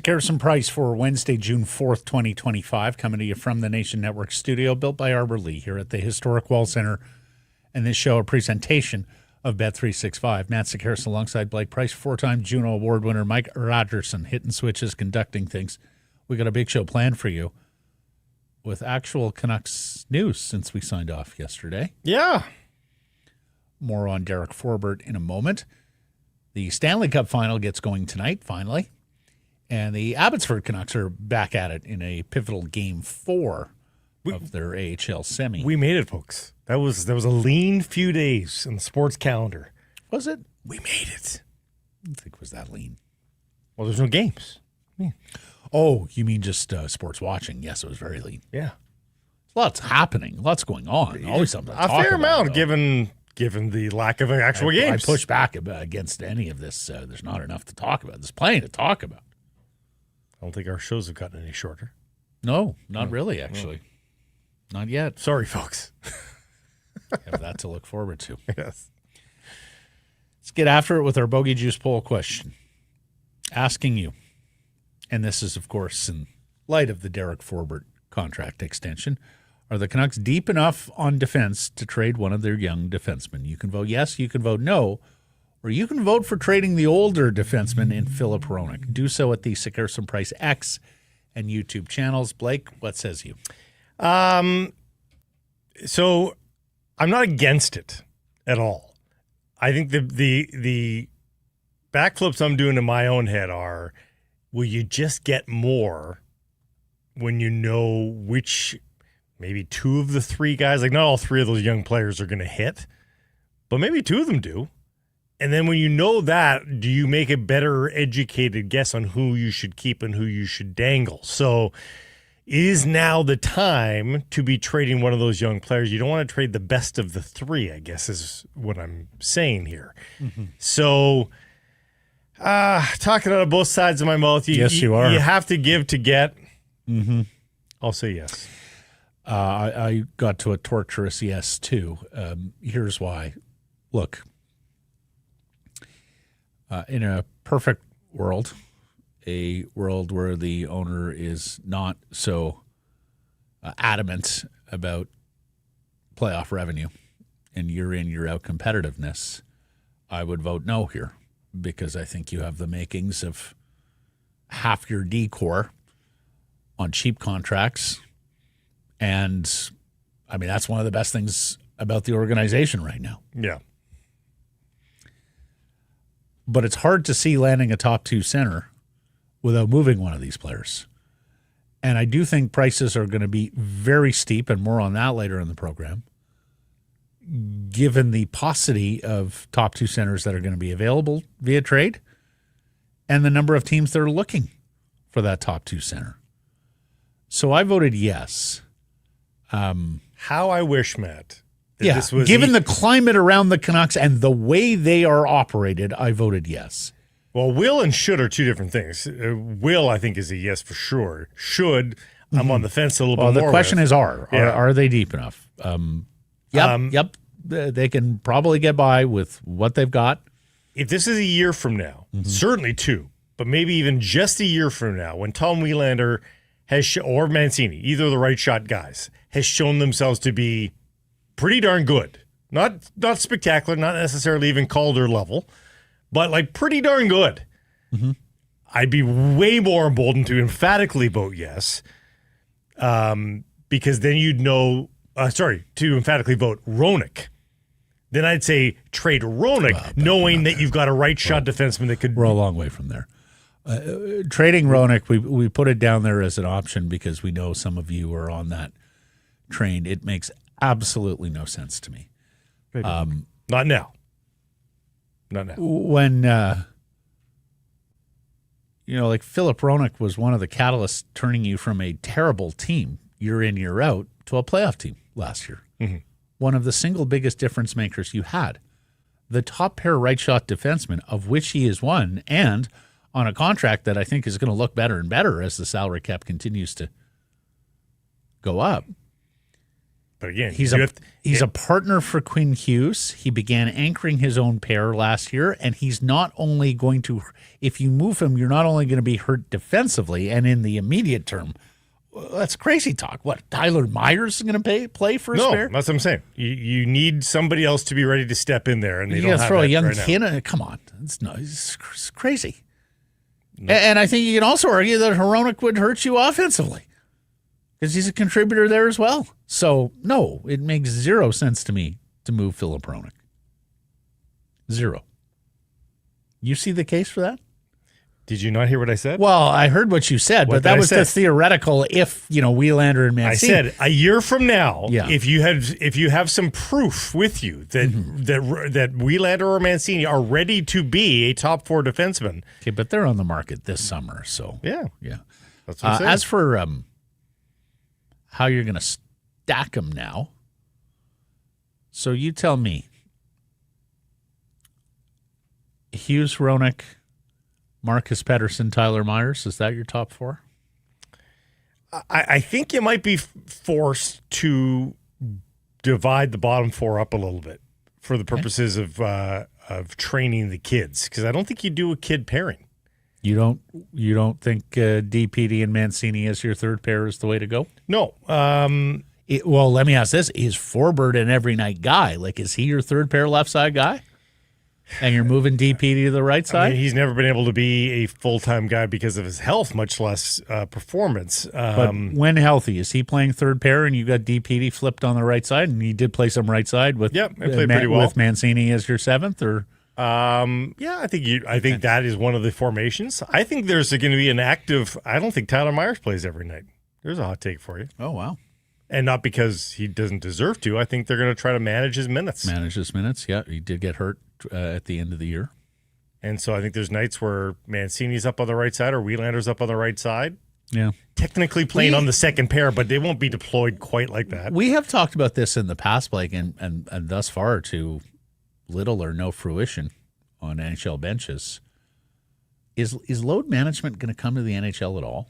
Garrison Price for Wednesday, June 4th, 2025, coming to you from the Nation Network studio, built by Arbor Lee here at the Historic Wall Center. And this show, a presentation of Bet365. Matt Sekeres alongside Blake Price, four-time Juno Award winner Mike Rogerson, hitting switches, conducting things. We got a big show planned for you with actual Canucks news since we signed off yesterday. Yeah. More on Derek Forbort in a moment. The Stanley Cup final gets going tonight, finally. And the Abbotsford Canucks are back at it in a pivotal Game 4 of their AHL semi. We made it, folks. There was a lean few days in the sports calendar. Was it? We made it. I don't think it was that lean. Well, there's no games. Yeah. Oh, you mean just sports watching? Yes, it was very lean. Yeah. Lots happening. Lots going on. Always something to talk about. A fair amount, though. given the lack of actual games. I push back against any of this. There's not enough to talk about. There's plenty to talk about. I don't think our shows have gotten any shorter. No, not really, actually. Not yet. Sorry, folks. Have that to look forward to. Yes. Let's get after it with our Bogey Juice poll question. Asking you, and this is, of course, in light of the Derek Forbort contract extension, are the Canucks deep enough on defense to trade one of their young defensemen? You can vote yes, you can vote no, or you can vote for trading the older defenseman in Filip Hronek. Do so at the Sekeres Price X and YouTube channels. Blake, what says you? So I'm not against it at all. I think the backflips I'm doing in my own head are, will you just get more when you know which, maybe two of the three guys, like not all three of those young players are going to hit, but maybe two of them do. And then when you know that, do you make a better educated guess on who you should keep and who you should dangle? So is now the time to be trading one of those young players? You don't want to trade the best of the three, I guess is what I'm saying here. Mm-hmm. So talking out of both sides of my mouth, you are. You have to give to get. Mm-hmm. I'll say yes. I got to a torturous yes, too. Here's why. Look. In a perfect world, a world where the owner is not so adamant about playoff revenue and year in, year out competitiveness, I would vote no here because I think you have the makings of half your D-core on cheap contracts. And, I mean, that's one of the best things about the organization right now. Yeah. But it's hard to see landing a top two center without moving one of these players. And I do think prices are going to be very steep, and more on that later in the program, given the paucity of top two centers that are going to be available via trade and the number of teams that are looking for that top two center. So I voted yes. How I wish, Matt. Yeah, given the climate around the Canucks and the way they are operated, I voted yes. Well, will and should are two different things. Will, I think, is a yes for sure. Should, I'm on the fence a little bit more. Well, the question is are they deep enough? Yep. They can probably get by with what they've got. If this is a year from now, certainly two, but maybe even just a year from now, when Tom Wielander has or Mancini, either of the right shot guys, has shown themselves to be pretty darn good. Not spectacular, not necessarily even Calder level, but like pretty darn good. Mm-hmm. I'd be way more emboldened to emphatically vote yes, because then you'd know, to emphatically vote Hronek. Then I'd say trade Hronek, knowing that you've got a right shot defenseman that could. We're a long way from there. Trading Hronek, we put it down there as an option because we know some of you are on that train. It makes absolutely no sense to me. Not now. When, like Filip Hronek was one of the catalysts turning you from a terrible team year in, year out to a playoff team last year. Mm-hmm. One of the single biggest difference makers you had. The top pair right shot defenseman, of which he is one, and on a contract that I think is going to look better and better as the salary cap continues to go up. But again, he's a partner for Quinn Hughes. He began anchoring his own pair last year, and he's not only going to, if you move him, you're not only going to be hurt defensively and in the immediate term. That's crazy talk. What, Tyler Myers is going to play for his pair? No, that's what I'm saying. You need somebody else to be ready to step in there, and they don't have throw that a young right kid. Come on, it's crazy. No. And I think you can also argue that Hronek would hurt you offensively because he's a contributor there as well. So, no, it makes zero sense to me to move Filip Hronek. Zero. You see the case for that? Did you not hear what I said? Well, I heard what you said, but that was the theoretical if, Wielander and Mancini. I said a year from now, if you have some proof with you that that Wielander or Mancini are ready to be a top 4 defenseman. Okay, but they're on the market this summer, so. Yeah. That's what I'm saying. As for how you're going to stack them now, so you tell me. Hughes, Hronek, Marcus Pettersson, Tyler Myers, is that your top 4? I think you might be forced to divide the bottom 4 up a little bit for the purposes of training the kids, because I don't think you do a kid pairing. You don't think DPD and Mancini as your third pair is the way to go? No. Well, let me ask this: is Forbort an every night guy? Like, is he your third pair left side guy? And you're moving DPD to the right side? I mean, he's never been able to be a full-time guy because of his health, much less performance. But when healthy, is he playing third pair and you got DPD flipped on the right side? And he did play some right side with, he played pretty well. With Mancini as your 7th? Or I think that is one of the formations. I think there's going to be an active – I don't think Tyler Myers plays every night. There's a hot take for you. Oh, wow. And not because he doesn't deserve to. I think they're going to try to manage his minutes. Yeah. He did get hurt at the end of the year. And so I think there's nights where Mancini's up on the right side or Wielander's up on the right side. Yeah. Technically playing on the second pair, but they won't be deployed quite like that. We have talked about this in the past, Blake, and thus far to little or no fruition on NHL benches. Is load management going to come to the NHL at all?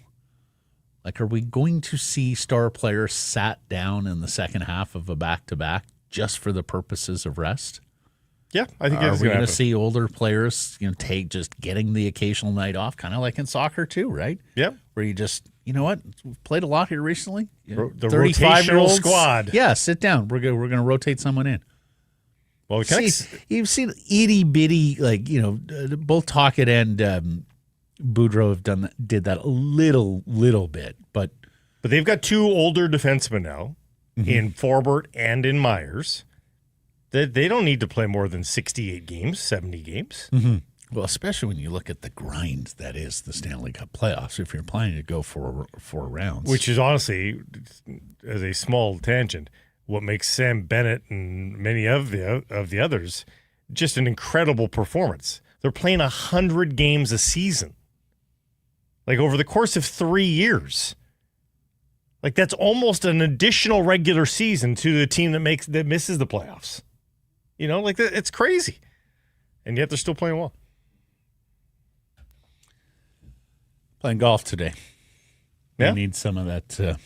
Like, are we going to see star players sat down in the second half of a back-to-back just for the purposes of rest? Yeah, I think are we going to see older players, take just getting the occasional night off, kind of like in soccer too, right? Yep. Where you just, you know what, we've played a lot here recently. The 35-year-old squad. Yeah, sit down. We're going to rotate someone in. Well, you've seen itty bitty, both Tocchet and Boudreau did that a little bit, but they've got 2 older defensemen now in Forbort and in Myers. They don't need to play more than 68 games, 70 games. Mm-hmm. Well, especially when you look at the grind that is the Stanley Cup playoffs. If you're planning to go for 4 rounds, which is honestly, as a small tangent, what makes Sam Bennett and many of the others just an incredible performance. They're playing 100 games a season, like over the course of 3 years. Like, that's almost an additional regular season to the team that misses the playoffs. It's crazy. And yet they're still playing well. Playing golf today. Yeah. You need some of that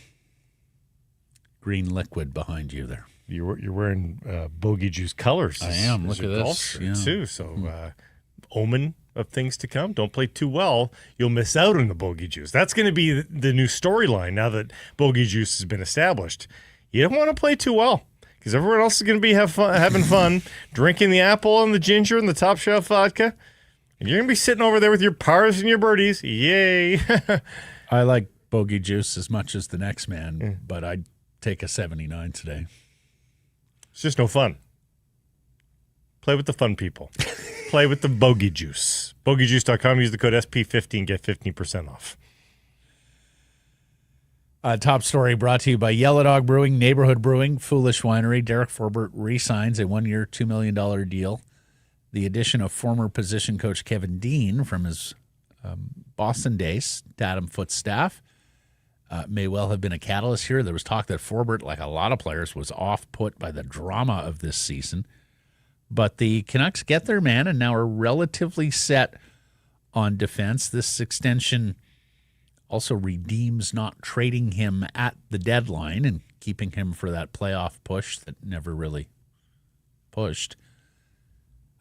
green liquid behind you there. You're wearing Bogey Juice colors. I am. Look at this. Too. So, omen of things to come. Don't play too well. You'll miss out on the Bogey Juice. That's going to be the new storyline now that Bogey Juice has been established. You don't want to play too well because everyone else is going to be having fun, drinking the apple and the ginger and the top shelf vodka. And you're going to be sitting over there with your pars and your birdies. Yay. I like Bogey Juice as much as the next man, but I'd take a 79 today. It's just no fun. Play with the fun people. Play with the Bogey Juice. BogeyJuice.com. Use the code SP50 and get 15% off. Top story brought to you by Yellow Dog Brewing, Neighborhood Brewing, Foolish Winery. Derek Forbort resigns a 1-year, $2 million deal. The addition of former position coach Kevin Dean from his Boston days to Adam Foote's staff. may well have been a catalyst here. There was talk that Forbort, like a lot of players, was off-put by the drama of this season. But the Canucks get their man and now are relatively set on defense. This extension also redeems not trading him at the deadline and keeping him for that playoff push that never really pushed.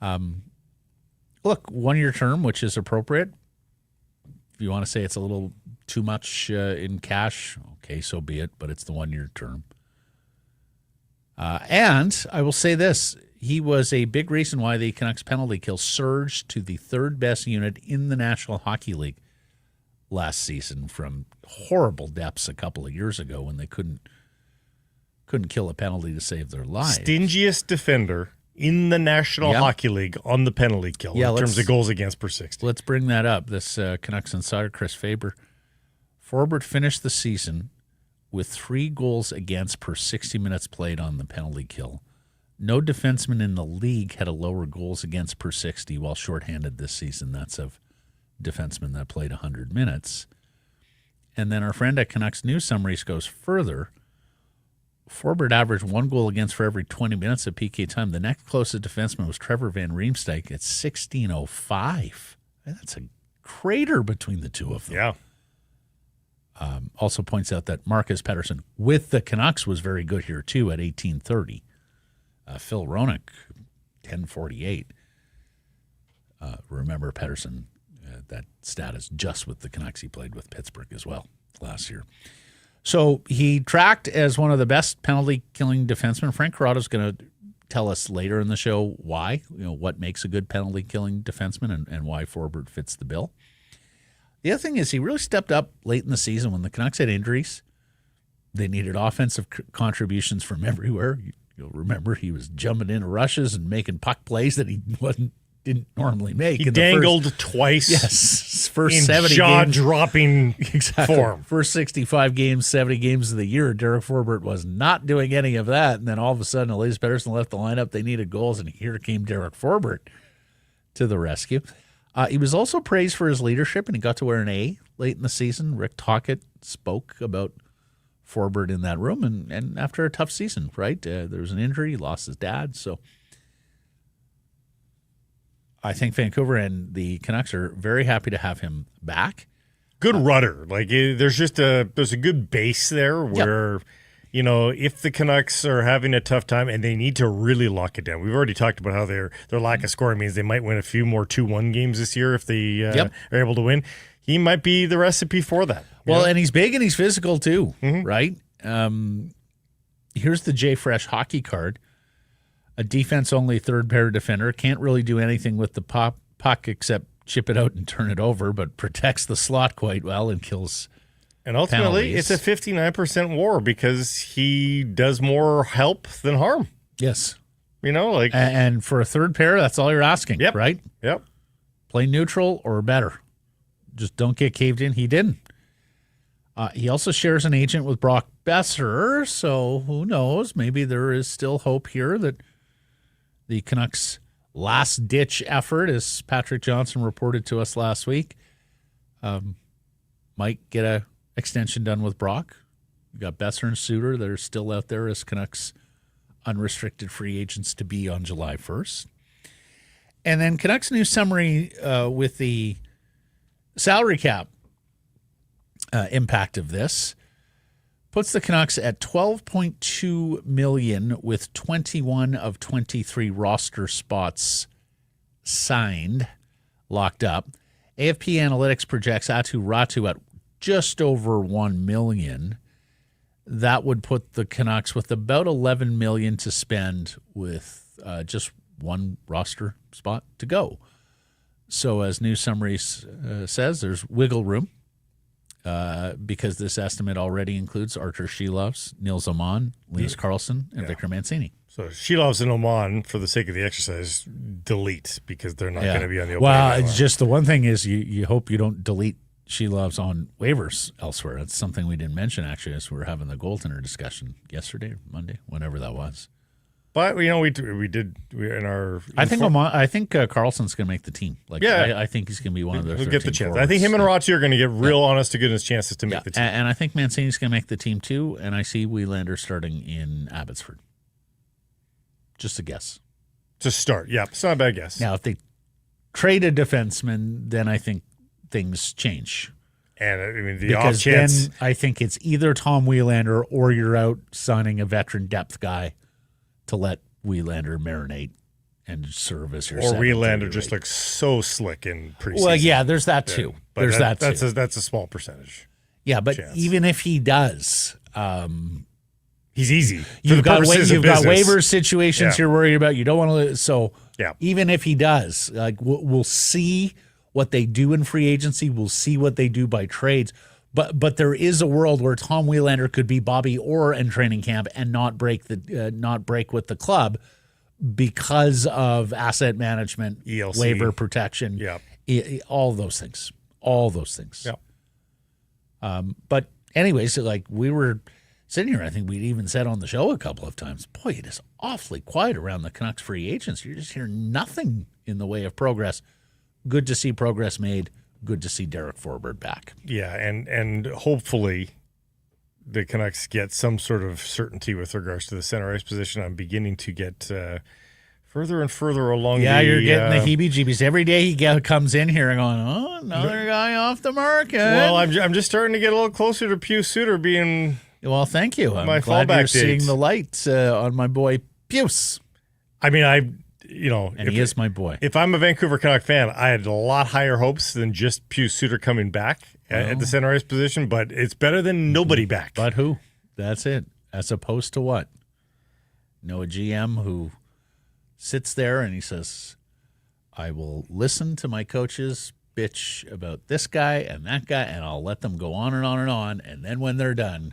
Look, 1-year term, which is appropriate. If you want to say it's a little too much in cash, okay, so be it, but it's the 1-year term. And I will say this. He was a big reason why the Canucks penalty kill surged to the third best unit in the National Hockey League last season from horrible depths a couple of years ago when they couldn't kill a penalty to save their lives. Stingiest defender in the National Hockey League on the penalty kill in terms of goals against per 60. Let's bring that up. This Canucks insider, Chris Faber. Forbort finished the season with 3 goals against per 60 minutes played on the penalty kill. No defenseman in the league had a lower goals against per 60 while shorthanded this season. That's of defensemen that played 100 minutes. And then our friend at Canucks News Summaries goes further. Forbort averaged 1 goal against for every 20 minutes of PK time. The next closest defenseman was Trevor Van Riemsdyk at 16:05. That's a crater between the two of them. Yeah. Also points out that Marcus Pettersson with the Canucks was very good here too at 18:30. Phil Roenick, 10:48. Remember Pettersson, that stat is just with the Canucks. He played with Pittsburgh as well last year. So he tracked as one of the best penalty-killing defensemen. Frank Corrado is going to tell us later in the show why, what makes a good penalty-killing defenseman and why Forbort fits the bill. The other thing is he really stepped up late in the season when the Canucks had injuries. They needed offensive contributions from everywhere. You'll remember he was jumping into rushes and making puck plays that he didn't normally make. He dangled twice. Yes, first in 70 jaw-dropping exactly. form. First 65 games, 70 games of the year, Derek Forbort was not doing any of that. And then all of a sudden, Elias Pettersson left the lineup. They needed goals, and here came Derek Forbort to the rescue. He was also praised for his leadership, and he got to wear an A late in the season. Rick Tocchet spoke about Forbort in that room, and after a tough season, right? There was an injury. He lost his dad. So I think Vancouver and the Canucks are very happy to have him back. Good rudder. Like there's a good base there where, if the Canucks are having a tough time and they need to really lock it down. We've already talked about how their lack of scoring means they might win a few more 2-1 games this year if they are able to win. He might be the recipe for that. Well, and he's big and he's physical too, right? Here's the JFresh hockey card. A defense-only third-pair defender. Can't really do anything with the puck except chip it out and turn it over, but protects the slot quite well and kills And ultimately, penalties. It's a 59% war because he does more help than harm. Yes. And for a third pair, that's all you're asking, right? Yep. Play neutral or better. Just don't get caved in. He didn't. He also shares an agent with Brock Besser, so who knows? Maybe there is still hope here that the Canucks' last-ditch effort, as Patrick Johnson reported to us last week, might get an extension done with Brock. We've got Besser and Suter that are still out there as Canucks unrestricted free agents to be on July 1st. And then Canucks News Summary with the salary cap impact of this puts the Canucks at $12.2 million with 21 of 23 roster spots signed, locked up. AFP Analytics projects Atu Ratu at just over $1 million. That would put the Canucks with about $11 million to spend with just one roster spot to go. So as News Summary says, there's wiggle room because this estimate already includes Archer Shilovs, Nils Oman, Linus Karlsson, and Victor Mancini. So Shilovs and Oman, for the sake of the exercise, delete because they're not going to be on the opening. Well, it's just the one thing is you hope you don't delete Shilovs on waivers elsewhere. That's something we didn't mention, actually, as we were having the goaltender discussion yesterday, Monday, whenever that was. But we did in our. I think Carlson's going to make the team. I think he's going to be one of the. He'll get the chance. Forwards. I think him and Rotzi are going to get real honest to goodness chances to make the team. And I think Mancini's going to make the team too. And I see Wielander starting in Abbotsford. Just a guess. To start, yeah, it's not a bad guess. Now, if they trade a defenseman, then I think things change. And I mean, because then I think it's either Tom Wielander or you're out signing a veteran depth guy to let Wielander marinate and serve as your. Or Wielander just looks so slick in preseason. Well, yeah, there's that too. But that's a small percentage. Yeah, but even if he does, he's easy. You've got waiver situations you're worried about. You don't want to lose. So even if he does, we'll see what they do in free agency. We'll see what they do by trades. But there is a world where Tom Wielander could be Bobby Orr in training camp and not break with the club because of asset management, ELC. Waiver protection, all those things. Yeah. But anyways, we were sitting here, I think we'd even said on the show a couple of times, boy, it is awfully quiet around the Canucks free agents. You're just hearing nothing in the way of progress. Good to see progress made. Good to see Derek Forbort back. Yeah, and hopefully the Canucks get some sort of certainty with regards to the center ice position. I'm beginning to get further and further along. Yeah, you're getting the heebie-jeebies. Every day he comes in here and going, oh, another guy off the market. Well, I'm just starting to get a little closer to Pius Suter being well, thank you. I'm my glad fallback you're seeing the light on my boy Pius. I mean, and he is my boy. If I'm a Vancouver Canuck fan, I had a lot higher hopes than just Pius Suter coming back at the center ice position, but it's better than nobody back. But who? That's it. As opposed to what? No, a GM who sits there and he says, I will listen to my coaches bitch about this guy and that guy, and I'll let them go on and on and on. And then when they're done,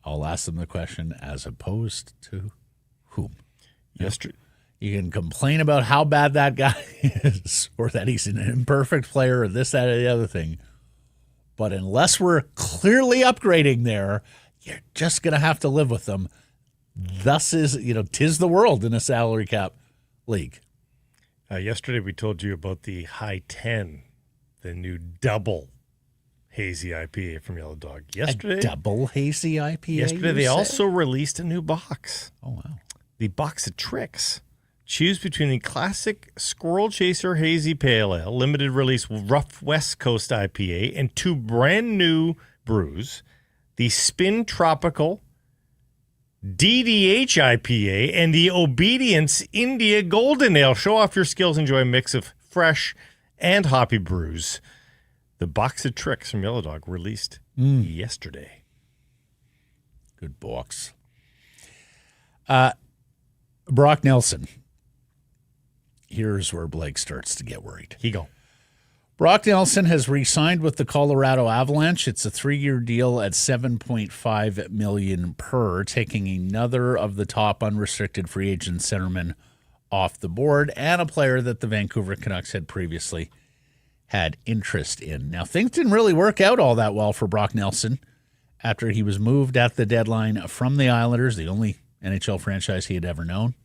I'll ask them the question, as opposed to whom? Yesterday. You can complain about how bad that guy is or that he's an imperfect player or this, that, or the other thing. But unless we're clearly upgrading there, you're just going to have to live with them. Thus is, 'tis the world in a salary cap league. Yesterday we told you about the High 10, the new double hazy IPA from Yellow Dog. Yesterday, a double hazy IPA? Yesterday they also released a new box. Oh, wow. The Box of Tricks. Choose between the classic Squirrel Chaser Hazy Pale Ale, limited release Rough West Coast IPA, and two brand new brews, the Spin Tropical DDH IPA and the Obedience India Golden Ale. Show off your skills. Enjoy a mix of fresh and hoppy brews. The Box of Tricks from Yellow Dog released yesterday. Good box. Brock Nelson. Here's where Blake starts to get worried. He go. Brock Nelson has re-signed with the Colorado Avalanche. It's a 3-year deal at $7.5 million per, taking another of the top unrestricted free agent centermen off the board and a player that the Vancouver Canucks had previously had interest in. Now, things didn't really work out all that well for Brock Nelson after he was moved at the deadline from the Islanders, the only NHL franchise he had ever known,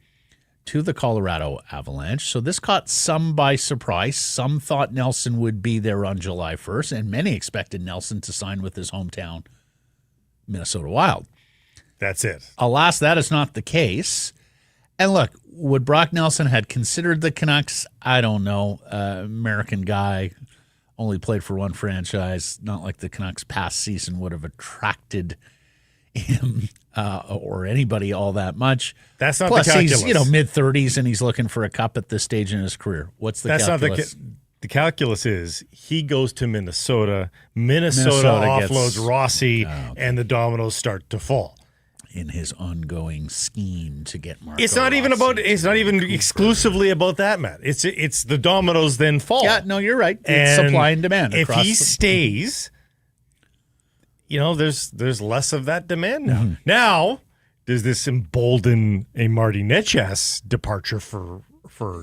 to the Colorado Avalanche. So this caught some by surprise. Some thought Nelson would be there on July 1st, and many expected Nelson to sign with his hometown Minnesota Wild. That's it. Alas, that is not the case. And look, would Brock Nelson had considered the Canucks? I don't know. American guy, only played for one franchise. Not like the Canucks past season would have attracted him or anybody all that much. That's not Plus, the calculus. He's mid-30s and he's looking for a cup at this stage in his career. What's the calculus? The calculus is he goes to Minnesota. Minnesota offloads Rossi, and the dominoes start to fall. In his ongoing scheme to get Marco It's not even exclusively about that, Matt. It's the dominoes then fall. Yeah, no, you're right. It's supply and demand. If he stays, there's less of that demand now. Mm-hmm. Now, does this embolden a Marty Necas departure for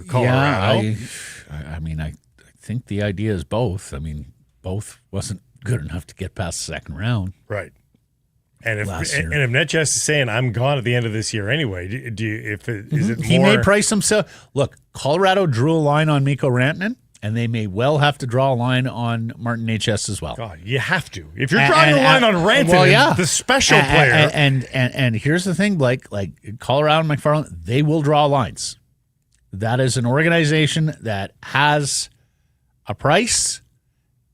Colorado? Yeah, I think the idea is both. Both wasn't good enough to get past the second round. Right. And if last year. Netchess is saying I'm gone at the end of this year anyway, is it He more? may price himself. Look, Colorado drew a line on Mikko Rantanen, and they may well have to draw a line on Martin H.S. as well. God, you have to. If you're drawing a line on Rantanen, the special player. And here's the thing, Blake, like Colorado and McFarland, they will draw lines. That is an organization that has a price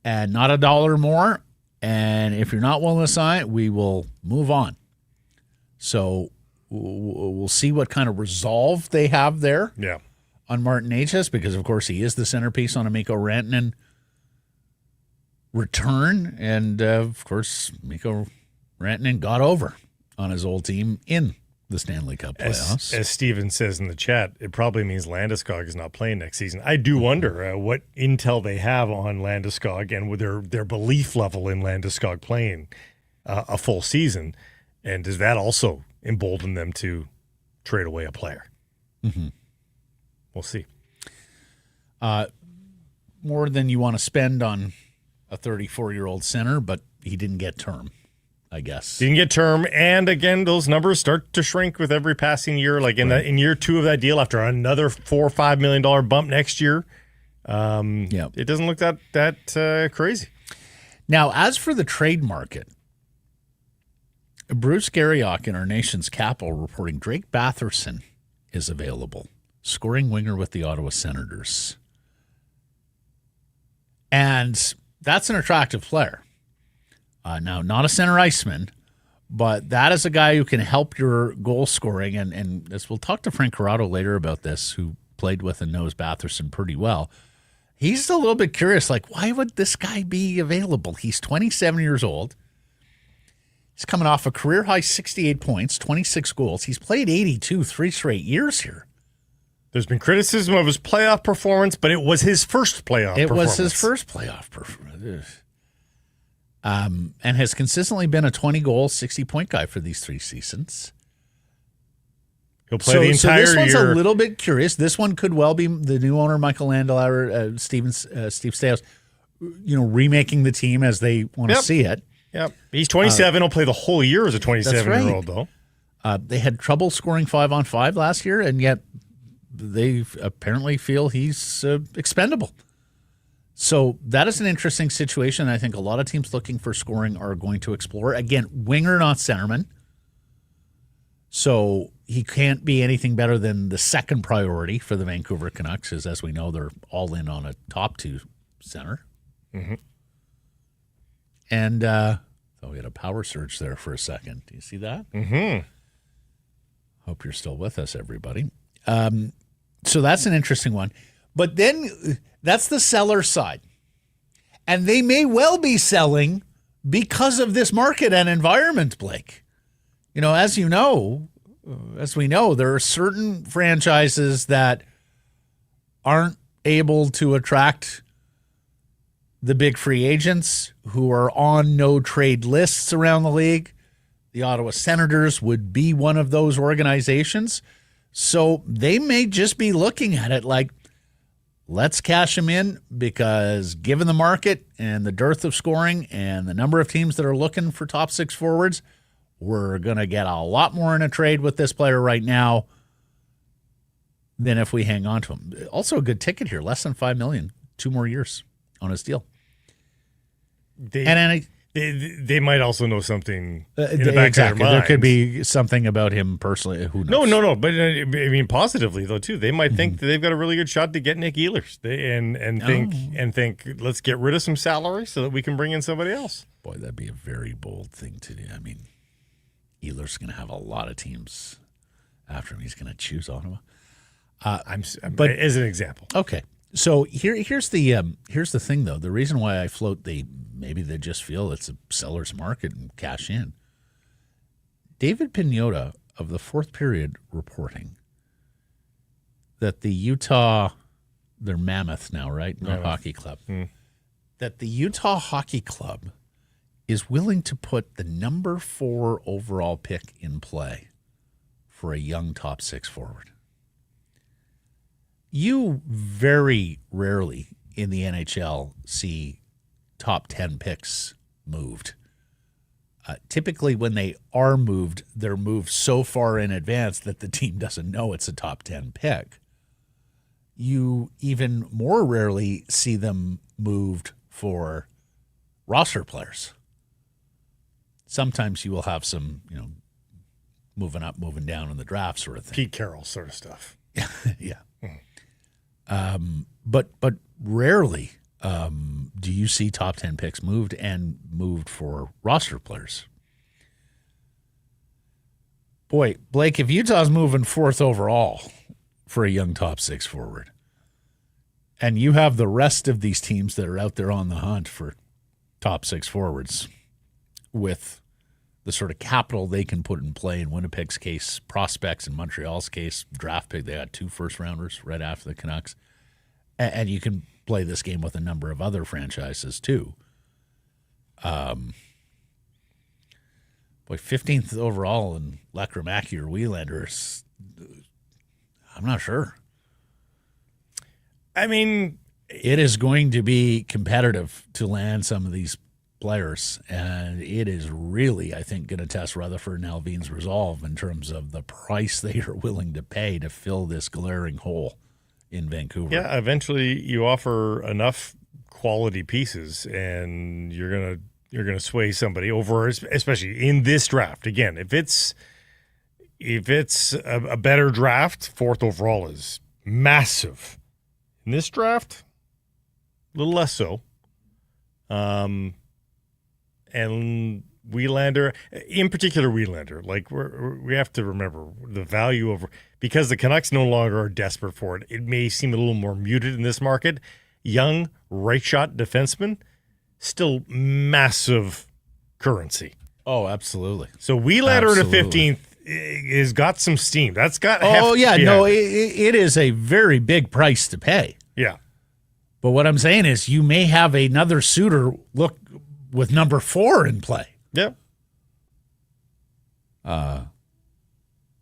and not $1 more. And if you're not willing to sign, we will move on. So we'll see what kind of resolve they have there on Martin H.S. because, of course, he is the centerpiece on a Mikko Rantanen return. And, of course, Mikko Rantanen got over on his old team in the Stanley Cup playoffs. As Steven says in the chat, it probably means Landeskog is not playing next season. I do wonder what intel they have on Landeskog and with their belief level in Landeskog playing a full season. And does that also embolden them to trade away a player? Mm-hmm. We'll see. More than you want to spend on a 34-year-old center, but he didn't get term, I guess. Didn't get term, and again, those numbers start to shrink with every passing year. Like in year 2 of that deal, after another $4 or $5 million bump next year, it doesn't look that crazy. Now, as for the trade market, Bruce Garriock in our nation's capital reporting Drake Batherson is available, scoring winger with the Ottawa Senators, and that's an attractive player. Now, not a center iceman, but that is a guy who can help your goal scoring. And as we'll talk to Frank Corrado later about this, who played with and knows Batherson pretty well. He's a little bit curious, like, why would this guy be available? He's 27 years old. He's coming off a career-high 68 points, 26 goals. He's played 82 3 straight years here. There's been criticism of his playoff performance, but it was his first playoff performance. It was his first playoff performance. And has consistently been a 20-goal, 60-point guy for these 3 seasons. He'll play the entire year. So this one's a little bit curious. This one could well be the new owner, Michael Andlauer, Steve Staios, remaking the team as they want to see it. Yep. He's 27. He'll play the whole year as a 27-year-old, though. They had trouble scoring 5-on-5 last year, and yet they apparently feel he's expendable. So that is an interesting situation. I think a lot of teams looking for scoring are going to explore. Again, winger, not centerman. So he can't be anything better than the second priority for the Vancouver Canucks, because as we know, they're all in on a top 2 center. Mm-hmm. And we had a power surge there for a second. Do you see that? Mm-hmm. Hope you're still with us, everybody. So that's an interesting one. But then that's the seller side. And they may well be selling because of this market and environment, Blake. As we know, there are certain franchises that aren't able to attract the big free agents who are on no trade lists around the league. The Ottawa Senators would be one of those organizations. So they may just be looking at it like, let's cash him in, because given the market and the dearth of scoring and the number of teams that are looking for top 6 forwards, we're going to get a lot more in a trade with this player right now than if we hang on to him. Also a good ticket here, less than $5 million, 2 more years on his deal. They might also know something in the back of their minds. There could be something about him personally. Who knows? No. But I mean, positively though too. They might think that they've got a really good shot to get Nick Ehlers, and think let's get rid of some salary so that we can bring in somebody else. Boy, that'd be a very bold thing to do. I mean, Ehlers going to have a lot of teams after him. He's going to choose Ottawa. But as an example, okay. So here's the thing though. The reason why I float maybe they just feel it's a seller's market and cash in. David Pagnotta of the Fourth Period reporting that the Utah, they're Mammoth now, right? No hockey club. That the Utah Hockey Club is willing to put the number 4 overall pick in play for a young top 6 forward. You very rarely in the NHL see top 10 picks moved. Typically, when they are moved, they're moved so far in advance that the team doesn't know it's a top 10 pick. You even more rarely see them moved for roster players. Sometimes you will have some, moving up, moving down in the draft sort of thing. Pete Carroll sort of stuff. Yeah. But rarely do you see top 10 picks moved for roster players. Boy, Blake, if Utah's moving 4th overall for a young top 6 forward, and you have the rest of these teams that are out there on the hunt for top 6 forwards with the sort of capital they can put in play, in Winnipeg's case, prospects, in Montreal's case, draft pick, they got 2 first-rounders right after the Canucks. And you can play this game with a number of other franchises too. Boy, 15th overall in Lekkerimäki or Wielanders, I'm not sure. I mean, it is going to be competitive to land some of these players, and it is really, I think, going to test Rutherford and Alvin's resolve in terms of the price they are willing to pay to fill this glaring hole in Vancouver. Yeah, eventually you offer enough quality pieces, and you're gonna sway somebody over, especially in this draft. Again, if it's a better draft, 4th overall is massive. In this draft, a little less so. And Wielander, in particular Wielander, like we have to remember the value of, because the Canucks no longer are desperate for it. It may seem a little more muted in this market. Young, right shot defenseman, still massive currency. Oh, absolutely. So Wielander to 15th has got some steam. That's got. Oh yeah, no, it is a very big price to pay. Yeah, but what I'm saying is, you may have another suitor look with number 4 in play. Yep.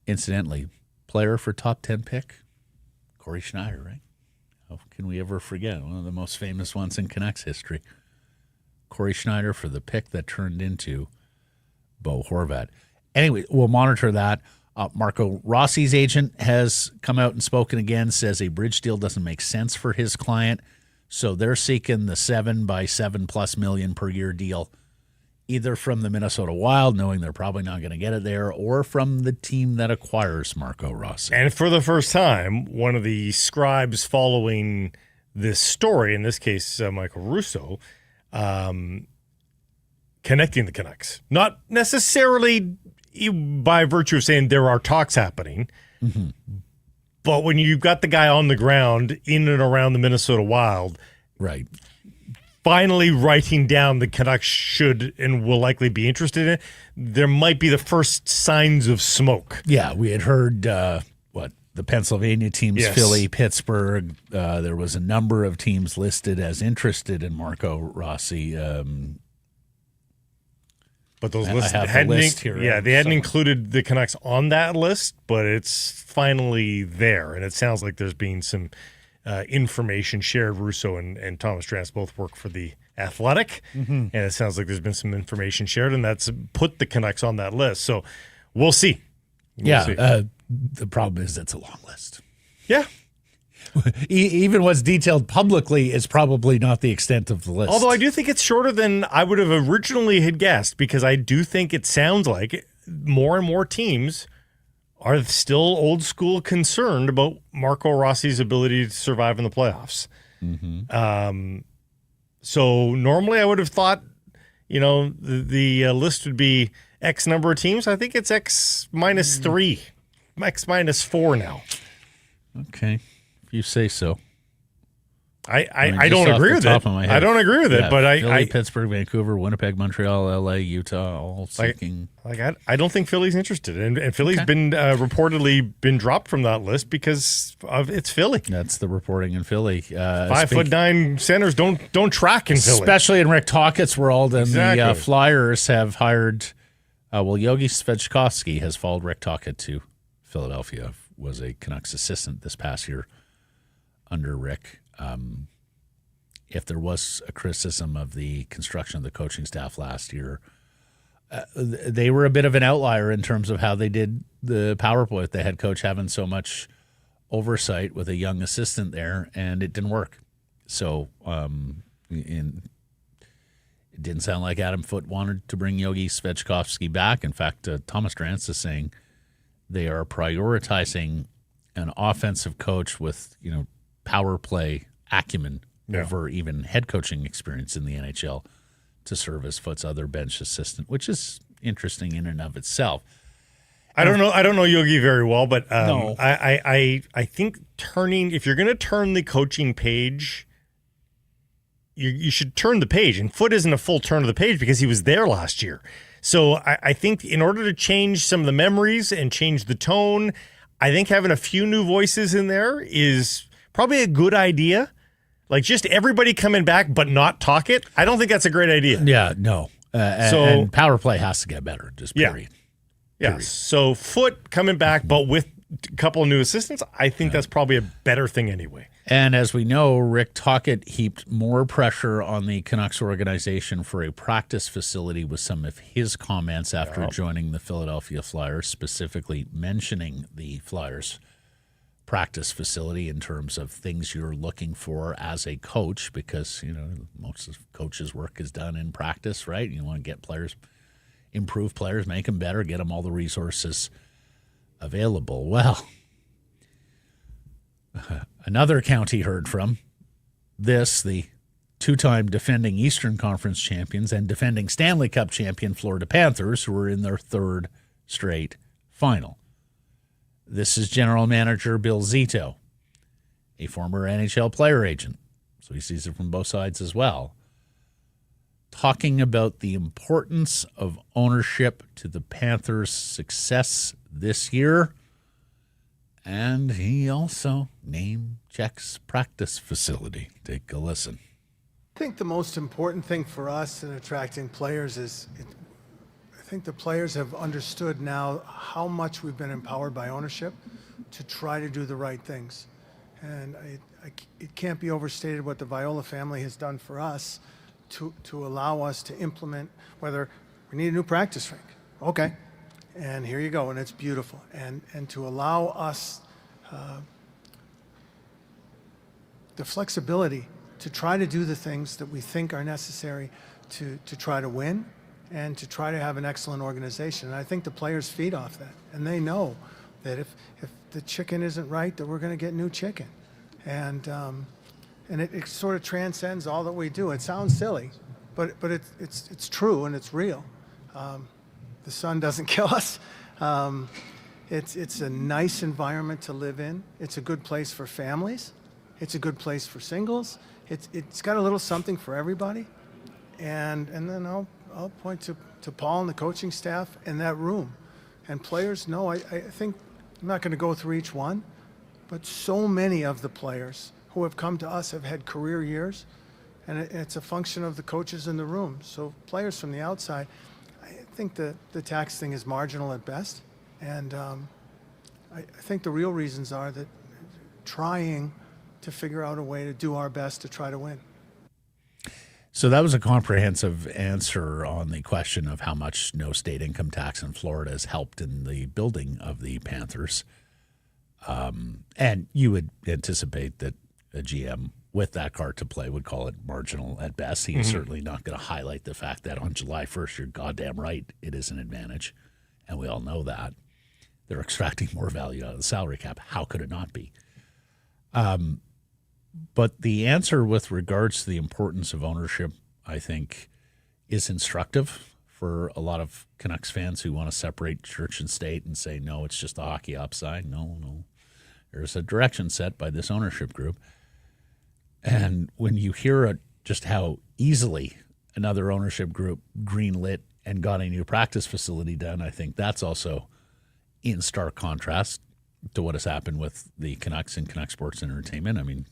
Incidentally, player for top 10 pick, Corey Schneider, right? How can we ever forget? One of the most famous ones in Canucks history. Corey Schneider for the pick that turned into Bo Horvat. Anyway, we'll monitor that. Marco Rossi's agent has come out and spoken again, says a bridge deal doesn't make sense for his client. So they're seeking the 7 by $7+ million per year deal, either from the Minnesota Wild, knowing they're probably not going to get it there, or from the team that acquires Marco Rossi. And for the first time, one of the scribes following this story, in this case, Michael Russo, connecting the Canucks. Not necessarily by virtue of saying there are talks happening, but when you've got the guy on the ground in and around the Minnesota Wild, right, finally writing down the Canucks should and will likely be interested in it, there might be the first signs of smoke. Yeah, we had heard the Pennsylvania teams, yes. Philly, Pittsburgh. There was a number of teams listed as interested in Marco Rossi. But those lists hadn't hadn't included the Canucks on that list, but it's finally there. And it sounds like there's been some information shared. Russo and Thomas Drance both work for The Athletic, and it sounds like there's been some information shared, and that's put the Canucks on that list. So we'll see. The problem is it's a long list. Yeah. Even what's detailed publicly is probably not the extent of the list. Although I do think it's shorter than I would have originally had guessed, because I do think it sounds like more and more teams are still old school concerned about Marco Rossi's ability to survive in the playoffs. So normally I would have thought, the list would be X number of teams. I think it's X minus 3, X minus 4 now. Okay. You say so. I don't agree with it. I don't agree with it, but Philly, Pittsburgh, Vancouver, Winnipeg, Montreal, LA, Utah, all seeking. I don't think Philly's interested, and Philly's been reportedly been dropped from that list because of it's Philly. That's the reporting in Philly. 5'9" centers don't track in Philly, especially in Rick Tockett's world. And the Flyers have hired. Yogi Svechkovsky has followed Rick Tocchet to Philadelphia. Was a Canucks assistant this past year under Rick. If there was a criticism of the construction of the coaching staff last year, they were a bit of an outlier in terms of how they did the power play with the head coach having so much oversight with a young assistant there, and it didn't work. So it didn't sound like Adam Foote wanted to bring Yogi Svechkovsky back. In fact, Thomas Drance is saying they are prioritizing an offensive coach with power play acumen over even head coaching experience in the NHL to serve as Foote's other bench assistant, which is interesting in and of itself. I don't know Yogi very well, but No. I think if you're going to turn the coaching page, you should turn the page. And Foote isn't a full turn of the page because he was there last year. So I think in order to change some of the memories and change the tone, I think having a few new voices in there is probably a good idea. Like just everybody coming back but not talk it, I don't think that's a great idea. Yeah, no. And power play has to get better, just period. Yeah. So Foote coming back but with a couple of new assistants, I think that's probably a better thing anyway. And as we know, Rick Tocchet heaped more pressure on the Canucks organization for a practice facility with some of his comments after joining the Philadelphia Flyers, specifically mentioning the Flyers practice facility in terms of things you're looking for as a coach, because most of coaches' work is done in practice, right? You want to get players, improve players, make them better, get them all the resources available. Well, another account he heard from, the two-time defending Eastern Conference champions and defending Stanley Cup champion Florida Panthers, who were in their third straight final. This is general manager Bill Zito, a former NHL player agent, so he sees it from both sides as well, talking about the importance of ownership to the Panthers' success this year. And he also name-checks practice facility. Take a listen. I think the most important thing for us in attracting players is I think the players have understood now how much we've been empowered by ownership to try to do the right things. And it can't be overstated what the Viola family has done for us to allow us to implement, whether we need a new practice rink. Okay. And here you go, and it's beautiful. And to allow us the flexibility to try to do the things that we think are necessary to try to win and to try to have an excellent organization. And I think the players feed off that. And they know that if the chicken isn't right, that we're going to get new chicken. And it sort of transcends all that we do. It sounds silly, but it's true and it's real. The sun doesn't kill us. It's a nice environment to live in. It's a good place for families. It's a good place for singles. It's got a little something for everybody. And then I'll point to Paul and the coaching staff and that room. And players know, I think, I'm not going to go through each one, but so many of the players who have come to us have had career years, and it's a function of the coaches in the room. So players from the outside, I think the tax thing is marginal at best. And I think the real reasons are that trying to figure out a way to do our best to try to win. So that was a comprehensive answer on the question of how much no state income tax in Florida has helped in the building of the Panthers. And you would anticipate that a GM with that card to play would call it marginal at best. He's certainly not going to highlight the fact that on July 1st, you're goddamn right, it is an advantage. And we all know that. They're extracting more value out of the salary cap. How could it not be? But the answer with regards to the importance of ownership, I think, is instructive for a lot of Canucks fans who want to separate church and state and say, no, it's just the hockey upside. No. There's a direction set by this ownership group. And when you hear just how easily another ownership group greenlit and got a new practice facility done, I think that's also in stark contrast to what has happened with the Canucks and Canucks Sports Entertainment. I mean,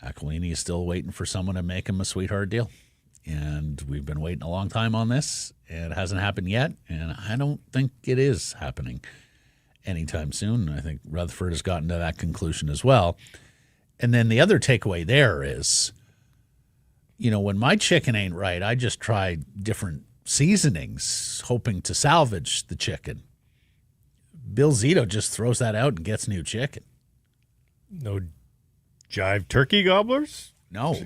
Aquilini is still waiting for someone to make him a sweetheart deal. And we've been waiting a long time on this, and it hasn't happened yet. And I don't think it is happening anytime soon. I think Rutherford has gotten to that conclusion as well. And then the other takeaway there is, when my chicken ain't right, I just try different seasonings, hoping to salvage the chicken. Bill Zito just throws that out and gets new chicken. No jive turkey gobblers? No.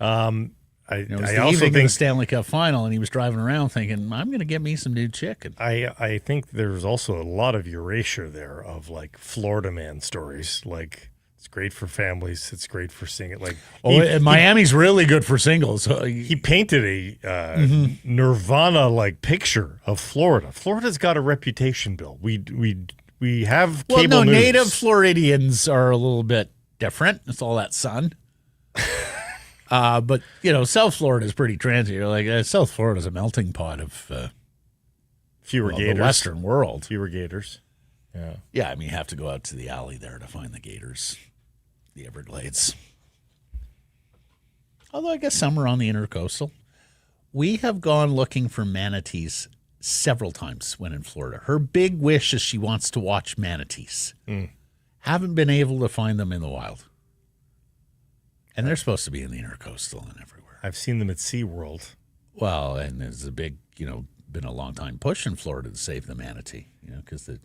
I It was I the also evening of the think Stanley Cup final, and he was driving around thinking, I'm going to get me some new chicken. I think there's also a lot of erasure there of like Florida man stories. Like it's great for families. It's great for singing. Like And Miami's really good for singles. he painted a Nirvana like picture of Florida. Florida's got a reputation, Bill. We have Well, cable no, news. native Floridians are a little bit different. It's all that sun. But, South Florida is pretty transient. You're like, South Florida is a melting pot of fewer the gators. Western world. Fewer gators. Yeah. Yeah, I mean, you have to go out to the alley there to find the gators, the Everglades. Although I guess some are on the intercoastal. We have gone looking for manatees several times when in Florida. Her big wish is she wants to watch manatees. Haven't been able to find them in the wild. And they're supposed to be in the intercoastal and everywhere. I've seen them at SeaWorld. Well, and there's a big, been a long time push in Florida to save the manatee, because the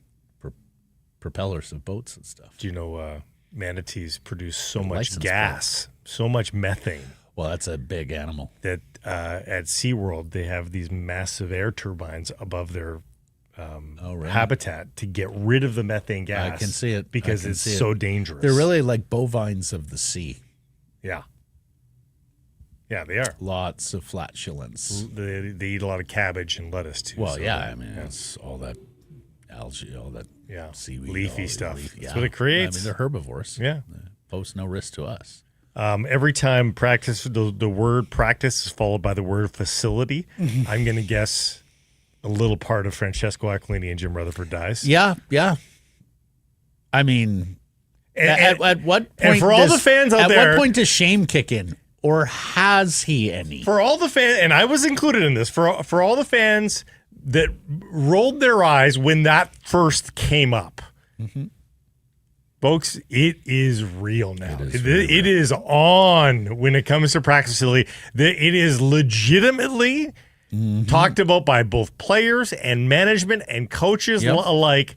propellers of boats and stuff. Do you know manatees produce so much license gas, so much methane Well, that's a big animal. that at SeaWorld they have these massive air turbines above their Really? habitat to get rid of the methane gas. I can see it. because I can it's see it. so dangerous. They're really like bovines of the sea. yeah, they are. Lots of flatulence. They eat a lot of cabbage and lettuce too. Well, so yeah, they- I mean, it's all that algae, all that seaweed. leafy all the stuff. That's what it creates. I mean, they're herbivores. Yeah. They pose no risk to us. Every time practice, the word practice is followed by the word facility. I'm going to guess a little part of Francesco Aquilini and Jim Rutherford dies. Yeah. I mean, at what point? and for all the fans out there- at what point does shame kick in, or has he any? For all the fans, and I was included in this, for all the fans that rolled their eyes when that first came up. Folks, it is real now. It is on when it comes to practice facility. It is legitimately talked about by both players and management and coaches alike.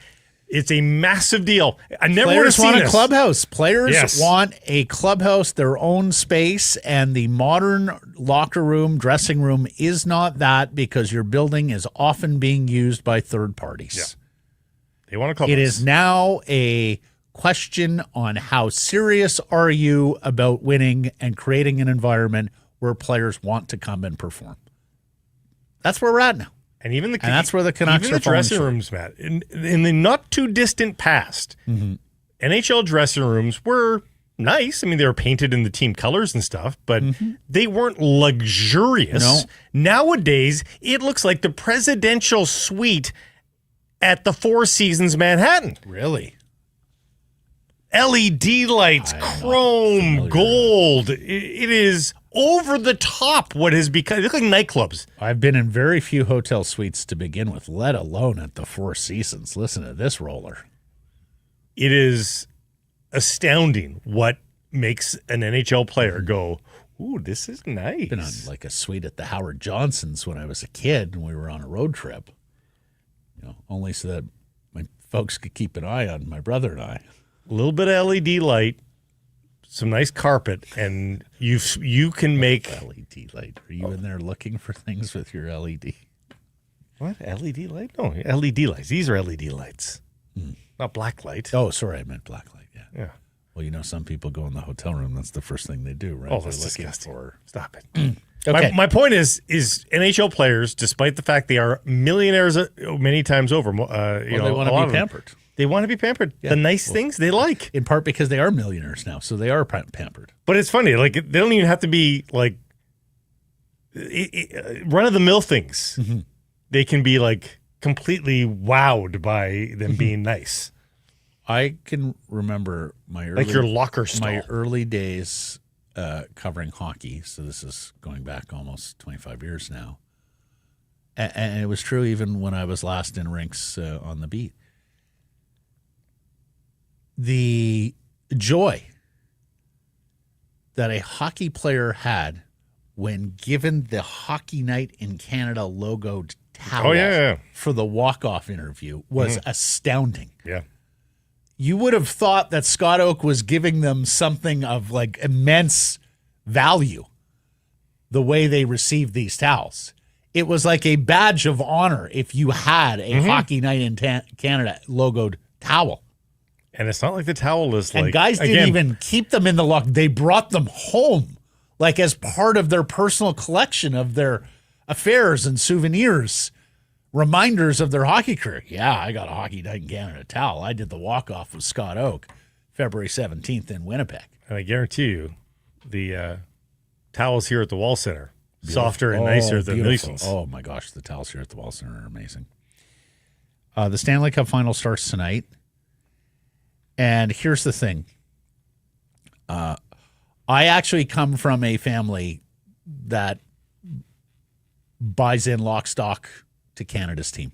It's a massive deal. I never would have Players seen want a this. clubhouse. Players Yes. want a clubhouse, their own space, and the modern locker room, dressing room is not that, because your building is often being used by third parties. Yeah. They want a clubhouse. It is now a question on how serious are you about winning and creating an environment where players want to come and perform. That's where we're at now. And even the And that's where the Canucks even are the dressing falling rooms, Matt. In the not too distant past, NHL dressing rooms were nice. I mean, they were painted in the team colors and stuff, but they weren't luxurious. No. Nowadays, it looks like the presidential suite at the Four Seasons Manhattan. Really? LED lights, I'm not chrome, familiar. gold. It is over the top what has become. They look like nightclubs. I've been in very few hotel suites to begin with, let alone at the Four Seasons. Listen to this roller. It is astounding what makes an NHL player go, ooh, this is nice. Been on like a suite at the Howard Johnsons when I was a kid and we were on a road trip. Only so that my folks could keep an eye on my brother and I. A little bit of LED light, some nice carpet, and you can make LED light. Are you in there looking for things with your LED? what LED light? No, LED lights. These are LED lights, not black light. Oh, sorry, I meant black light. Yeah. Yeah. Well, some people go in the hotel room. That's the first thing they do, right? Oh, They're that's looking disgusting. for- Stop it. Okay. My point is NHL players, despite the fact they are millionaires many times over, Well, they want a lot to of be them, pampered. They want to be pampered. The nice things they like. In part because they are millionaires now, so they are pampered. But it's funny, like they don't even have to be like run of the mill things. They can be like completely wowed by them being nice, I can remember my early, like your locker stall. my early days covering hockey. So this is going back almost 25 years now, and it was true even when I was last in rinks on the beat. The joy that a hockey player had when given the Hockey Night in Canada logoed towel for the walk-off interview was astounding. Yeah. You would have thought that Scott Oak was giving them something of like immense value the way they received these towels. It was like a badge of honor if you had a Hockey Night in Canada logoed towel. And it's not like the towel is like... And guys didn't even keep them in the locker. They brought them home, like as part of their personal collection of their affairs and souvenirs, reminders of their hockey career. Yeah, I got a Hockey Night in Canada towel. I did the walk-off with Scott Oak, February 17th in Winnipeg. And I guarantee you, the towels here at the Wall Center, softer and nicer than these ones. Oh, my gosh, the towels here at the Wall Center are amazing. The Stanley Cup Final starts tonight. And here's the thing. I actually come from a family that buys in lock, stock to Canada's team.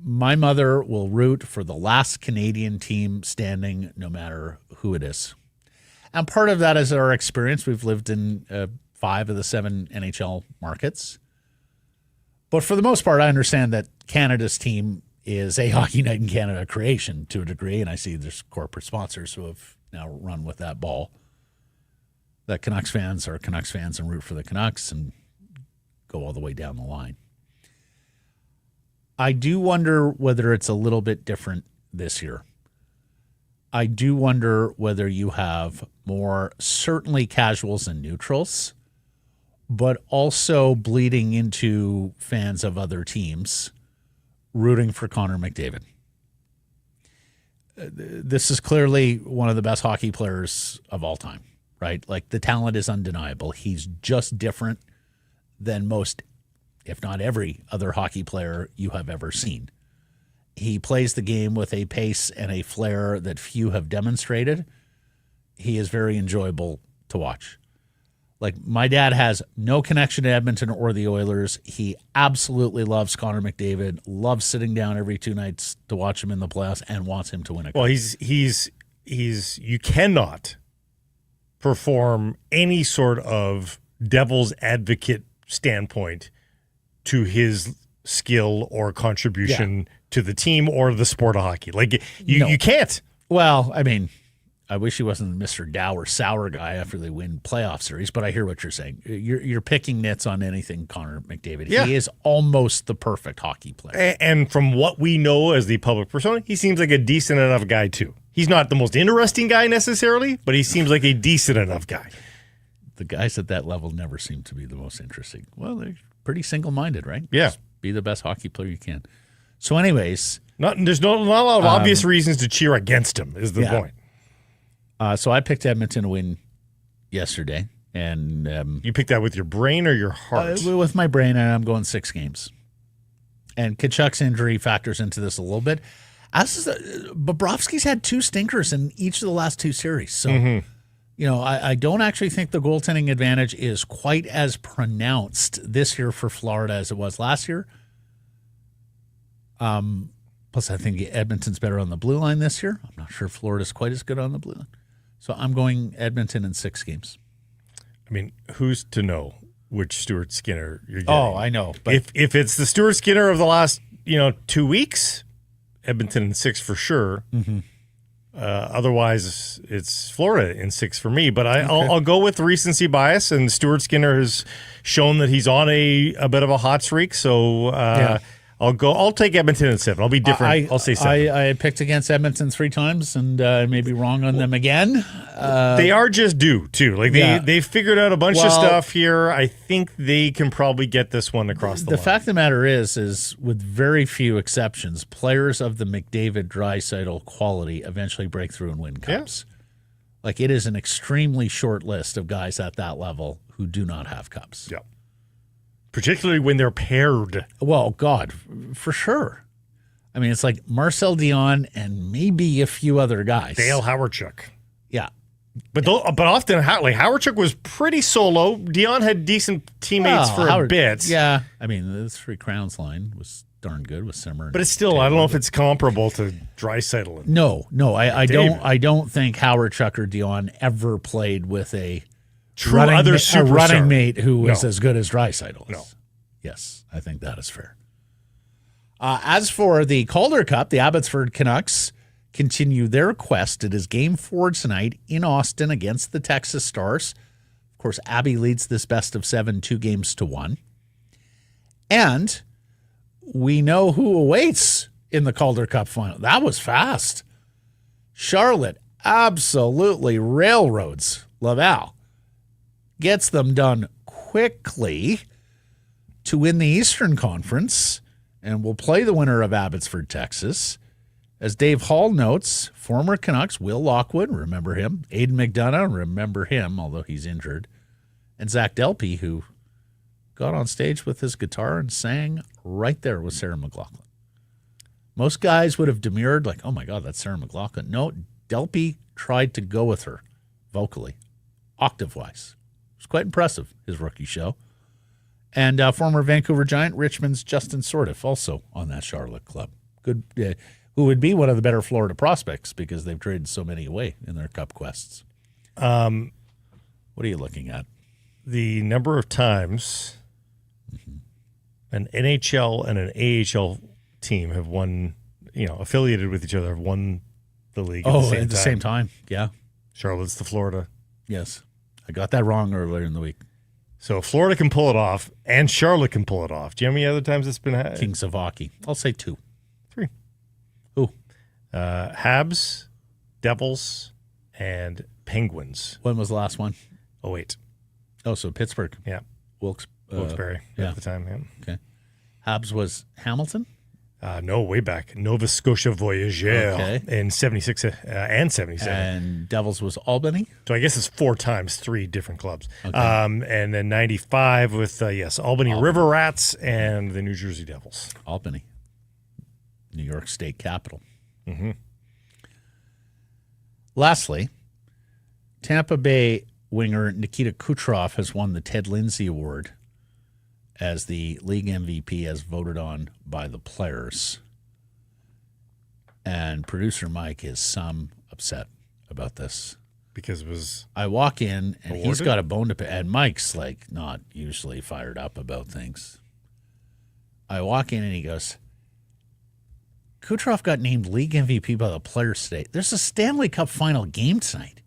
My mother will root for the last Canadian team standing, no matter who it is. And part of that is our experience. We've lived in 5 of the 7 NHL markets. But for the most part, I understand that Canada's team is a Hockey Night in Canada creation to a degree, and I see there's corporate sponsors who have now run with that ball. That Canucks fans are Canucks fans and root for the Canucks and go all the way down the line. I do wonder whether it's a little bit different this year. I do wonder whether you have more certainly casuals and neutrals, but also bleeding into fans of other teams rooting for Connor McDavid. This is clearly one of the best hockey players of all time, right? Like, the talent is undeniable. He's just different than most, if not every, other hockey player you have ever seen. He plays the game with a pace and a flair that few have demonstrated. He is very enjoyable to watch. Like, my dad has no connection to Edmonton or the Oilers. He absolutely loves Connor McDavid, loves sitting down every 2 nights to watch him in the playoffs, and wants him to win a cup. Well, he's you cannot perform any sort of devil's advocate standpoint to his skill or contribution to the team or the sport of hockey. Like, you can't. Well, I mean, I wish he wasn't Mr. Dour sour guy after they win playoff series, but I hear what you're saying. You're picking nits on anything Connor McDavid. Yeah. He is almost the perfect hockey player. And from what we know as the public persona, he seems like a decent enough guy too. He's not the most interesting guy necessarily, but he seems like a decent enough guy. The guys at that level never seem to be the most interesting. Well, they're pretty single-minded, right? Yeah. Just be the best hockey player you can. So anyways. There's not a lot of obvious reasons to cheer against him is the point. So I picked Edmonton to win yesterday. And you picked that with your brain or your heart? With my brain, and I'm going 6 games. And Tkachuk's injury factors into this a little bit. Bobrovsky's had 2 stinkers in each of the last 2 series. So, I don't actually think the goaltending advantage is quite as pronounced this year for Florida as it was last year. Plus, I think Edmonton's better on the blue line this year. I'm not sure Florida's quite as good on the blue line. So I'm going Edmonton in 6 games. I mean, who's to know which Stuart Skinner you're getting? Oh, I know. But if it's the Stuart Skinner of the last 2 weeks, Edmonton in 6 for sure. Mm-hmm. Otherwise, it's Florida in 6 for me. But I'll go with recency bias, and Stuart Skinner has shown that he's on a bit of a hot streak. So I'll take Edmonton in 7. I'll be different. I'll say 7. I picked against Edmonton 3 times, and I may be wrong on them again. They are just due too. Like they figured out a bunch of stuff here. I think they can probably get this one across the line. The fact of the matter is with very few exceptions, players of the McDavid Draisaitl quality eventually break through and win cups. Yeah. Like, it is an extremely short list of guys at that level who do not have cups. Yeah. Particularly when they're paired. Well, God, for sure. I mean, it's like Marcel Dion and maybe a few other guys. Dale Hawerchuk. Yeah. But often, Hawerchuk was pretty solo. Dion had decent teammates for a bit. Yeah. I mean, the 3 Crowns line was darn good with Simmer. But it's still, I don't know if it's comparable to Draisaitl. No. I don't think Hawerchuk or Dion ever played with a true other a superstar. running mate who was No. as good as Draisaitl. No. Yes, I think that is fair. As for the Calder Cup, the Abbotsford Canucks continue their quest. It is Game 4 tonight in Austin against the Texas Stars. Of course, Abby leads this best of 7, 2-1. And we know who awaits in the Calder Cup final. That was fast. Charlotte absolutely railroads Laval. Gets them done quickly to win the Eastern Conference and will play the winner of Abbotsford, Texas. As Dave Hall notes, former Canucks, Will Lockwood, remember him, Aidan McDonough, remember him, although he's injured, and Zach Delpy, who got on stage with his guitar and sang right there with Sarah McLachlan. Most guys would have demurred, like, oh my God, that's Sarah McLachlan. No, Delpy tried to go with her vocally, octave-wise. It was quite impressive, his rookie show. And former Vancouver Giant, Richmond's Justin Sordiff, also on that Charlotte club. Good, who would be one of the better Florida prospects because they've traded so many away in their cup quests. What are you looking at? The number of times an NHL and an AHL team have won, affiliated with each other, have won the league at the same time. Yeah. Charlotte's the Florida. Yes. I got that wrong earlier in the week. So Florida can pull it off, and Charlotte can pull it off. Do you know how many other times it's been? Kings of hockey. I'll say 2. 3. Who? Habs, Devils, and Penguins. When was the last one? 08. Oh, so Pittsburgh. Yeah. Wilkes-Barre at the time, yeah. Okay. Habs was Hamilton? No, way back. Nova Scotia Voyageurs in 76 and 77. And Devils was Albany? So I guess it's 4 times, 3 different clubs. Okay. And then 95 with, Albany River Rats and the New Jersey Devils. Albany. New York State capital. Mm-hmm. Lastly, Tampa Bay winger Nikita Kucherov has won the Ted Lindsay Award as the league MVP as voted on by the players. And producer Mike is some upset about this. Because it was I walk in and awarded? He's got a bone to pick, and Mike's like not usually fired up about things. I walk in and he goes, Kucherov got named league MVP by the players today. There's a Stanley Cup final game tonight.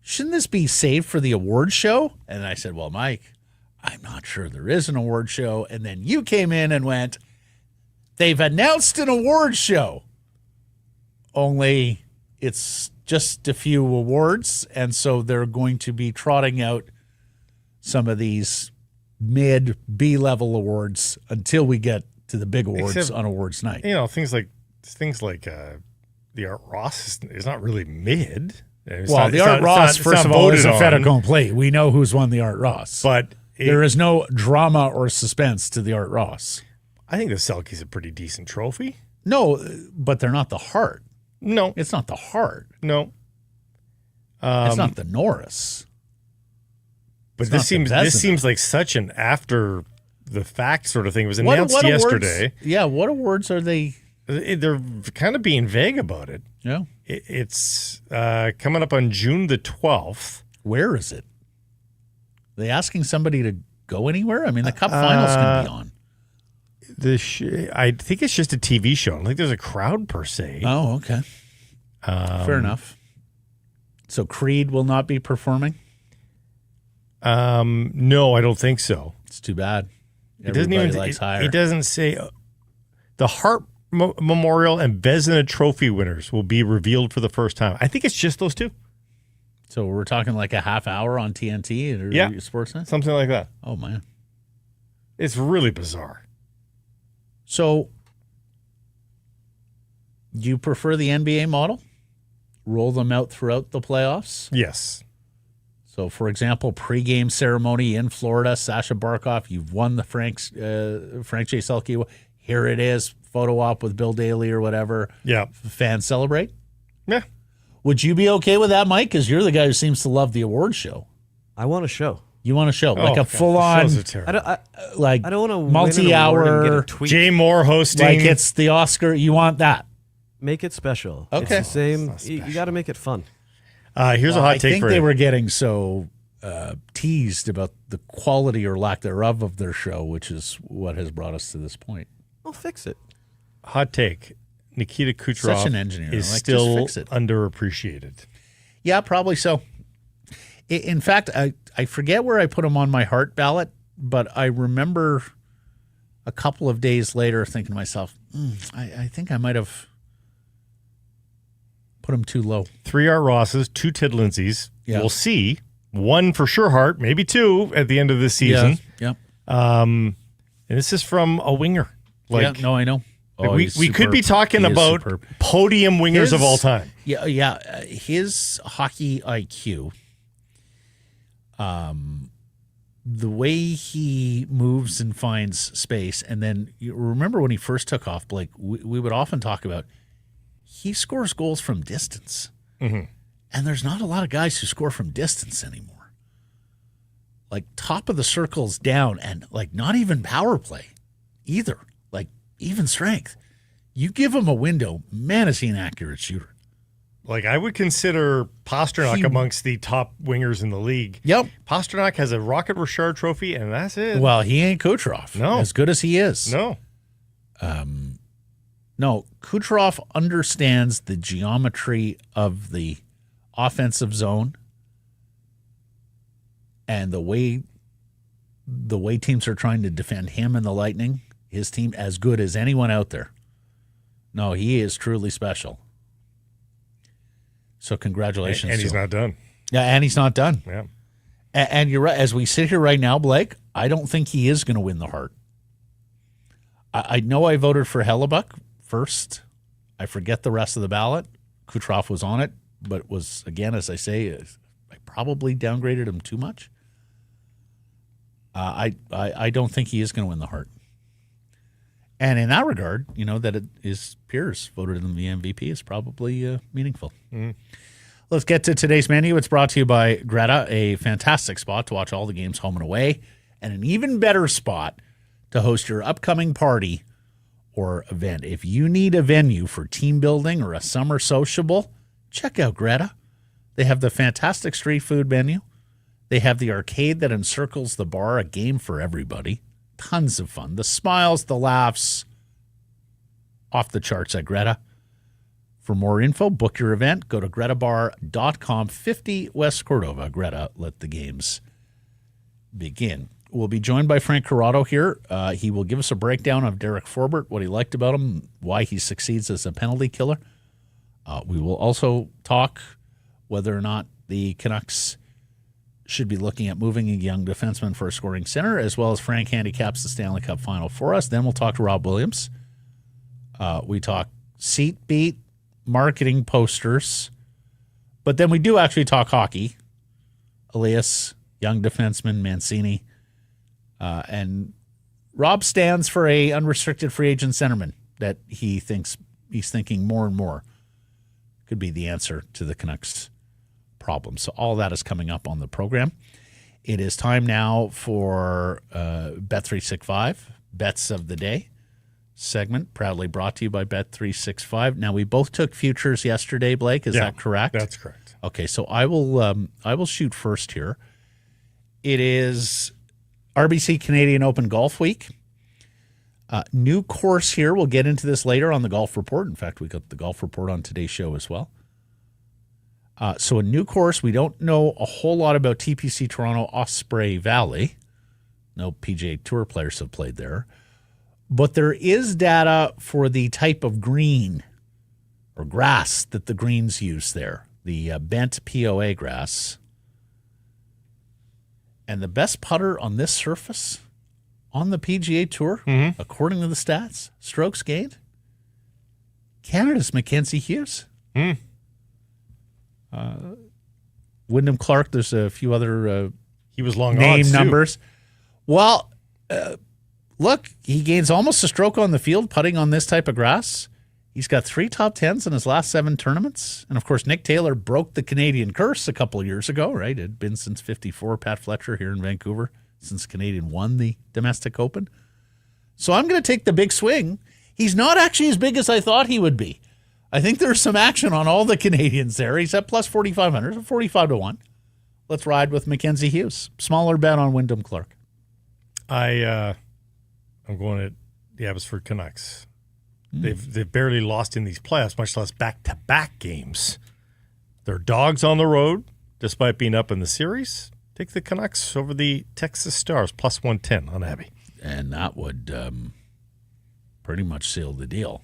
Shouldn't this be saved for the award show? And I said, well, Mike, I'm not sure there is an award show. And then you came in and went, they've announced an award show. Only it's just a few awards. And so they're going to be trotting out some of these mid B-level awards until we get to the big awards on awards night. Things like the Art Ross is not really mid. The Art Ross, first of all, is a fait accompli. We know who's won the Art Ross. But there is no drama or suspense to the Art Ross. I think the Selke's a pretty decent trophy. No, but they're not the Hart. No. It's not the Hart. No. It's not the Norris. But this seems like such an after the fact sort of thing. It was announced yesterday. What awards are they? They're kind of being vague about it. Yeah. It's coming up on June the 12th. Where is it? Are they asking somebody to go anywhere? I mean, the Cup Finals can be on. I think it's just a TV show. I don't think there's a crowd per se. Oh, okay. Fair enough. So Creed will not be performing? No, I don't think so. It's too bad. Everybody likes Hire. It doesn't say the Hart Memorial and Vezina Trophy winners will be revealed for the first time. I think it's just those 2. So we're talking like a half hour on TNT or Sportsnet? Something like that. Oh, man. It's really bizarre. So do you prefer the NBA model? Roll them out throughout the playoffs? Yes. So, for example, pregame ceremony in Florida, Sasha Barkov, you've won the Frank J. Selke. Here it is, photo op with Bill Daly or whatever. Yeah. Fans celebrate? Yeah. Would you be okay with that, Mike? Because you're the guy who seems to love the award show. I want a show. You want a show? Like a full-on, I don't want to multi-hour, Jay Moore hosting. Like it's the Oscar. You want that? Make it special. Okay. It's the same. You got to make it fun. Here's a hot take for you. I think they were getting so teased about the quality or lack thereof of their show, which is what has brought us to this point. I'll fix it. Hot take. Nikita Kucherov Such an engineer. is Like, still just fix it. underappreciated. Yeah, probably so. In fact, I forget where I put him on my heart ballot, but I remember a couple of days later thinking to myself, I think I might have put him too low. 3 Art Rosses, 2 Ted Lindsays. Yeah. We'll see. 1 for sure Hart, maybe 2 at the end of this season. Yeah. And this is from a winger. Like, yeah, no, I know. like Oh, we he's could be superb. talking He is about superb. podium wingers of all time. Yeah. His hockey IQ, the way he moves and finds space, and then you remember when he first took off, Blake, we would often talk about he scores goals from distance. Mm-hmm. And there's not a lot of guys who score from distance anymore. Like top of the circle's down, and like not even power play either. Like even strength. You give him a window, man, is he an accurate shooter. Like, I would consider Pasternak amongst the top wingers in the league. Yep. Pasternak has a Rocket Richard trophy, and that's it. Well, he ain't Kucherov. No. As good as he is. No. No, Kucherov understands the geometry of the offensive zone and the way teams are trying to defend him and the Lightning, his team, as good as anyone out there. No, he is truly special. So congratulations. And he's to him. not done. Yeah, and he's not done. Yeah. And you're right. As we sit here right now, Blake, I don't think he is going to win the Hart. I know I voted for Hellebuck first. I forget the rest of the ballot. Kucherov was on it, but was, again, as I say, I probably downgraded him too much. I don't think he is going to win the Hart. And in that regard, that his peers voted him the MVP is probably meaningful. Mm. Let's get to today's menu. It's brought to you by Greta, a fantastic spot to watch all the games home and away, and an even better spot to host your upcoming party or event. If you need a venue for team building or a summer sociable, check out Greta. They have the fantastic street food menu. They have the arcade that encircles the bar, a game for everybody. Tons of fun. The smiles, the laughs, off the charts at Greta. For more info, book your event. Go to gretabar.com, 50 West Cordova. Greta, let the games begin. We'll be joined by Frank Corrado here. He will give us a breakdown of Derek Forbort, what he liked about him, why he succeeds as a penalty killer. We will also talk whether or not the Canucks should be looking at moving a young defenseman for a scoring center, as well as Frank handicaps the Stanley Cup final for us. Then we'll talk to Rob Williams. We talk seat beat, marketing posters, but then we do actually talk hockey. Elias, young defenseman, Mancini, and Rob stands for a unrestricted free agent centerman that he's thinking more and more could be the answer to the Canucks' problem. So all that is coming up on the program. It is time now for Bet365, Bets of the Day segment, proudly brought to you by Bet365. Now, we both took futures yesterday, Blake. Is that correct? That's correct. Okay, so I will shoot first here. It is RBC Canadian Open Golf Week. New course here. We'll get into this later on the Golf Report. In fact, we got the Golf Report on today's show as well. So a new course. We don't know a whole lot about TPC Toronto Osprey Valley. No PGA Tour players have played there. But there is data for the type of green or grass that the greens use there, the bent POA grass. And the best putter on this surface on the PGA Tour, according to the stats, strokes gained, Canada's Mackenzie Hughes. Wyndham Clark, there's a few other He was long name odds, too. numbers. Well, look, he gains almost a stroke on the field putting on this type of grass. He's got 3 top 10s in his last 7 tournaments. And, of course, Nick Taylor broke the Canadian curse a couple of years ago, right? It had been since 54. Pat Fletcher here in Vancouver since Canadian won the domestic open. So I'm going to take the big swing. He's not actually as big as I thought he would be. I think there's some action on all the Canadians there. He's at plus 4,500, so 45 to 1 Let's ride with Mackenzie Hughes. Smaller bet on Wyndham Clark. I'm going at the Abbotsford Canucks. They've barely lost in these playoffs, much less back-to-back games. They're dogs on the road, despite being up in the series. Take the Canucks over the Texas Stars, plus 110 on Abby. And that would pretty much seal the deal.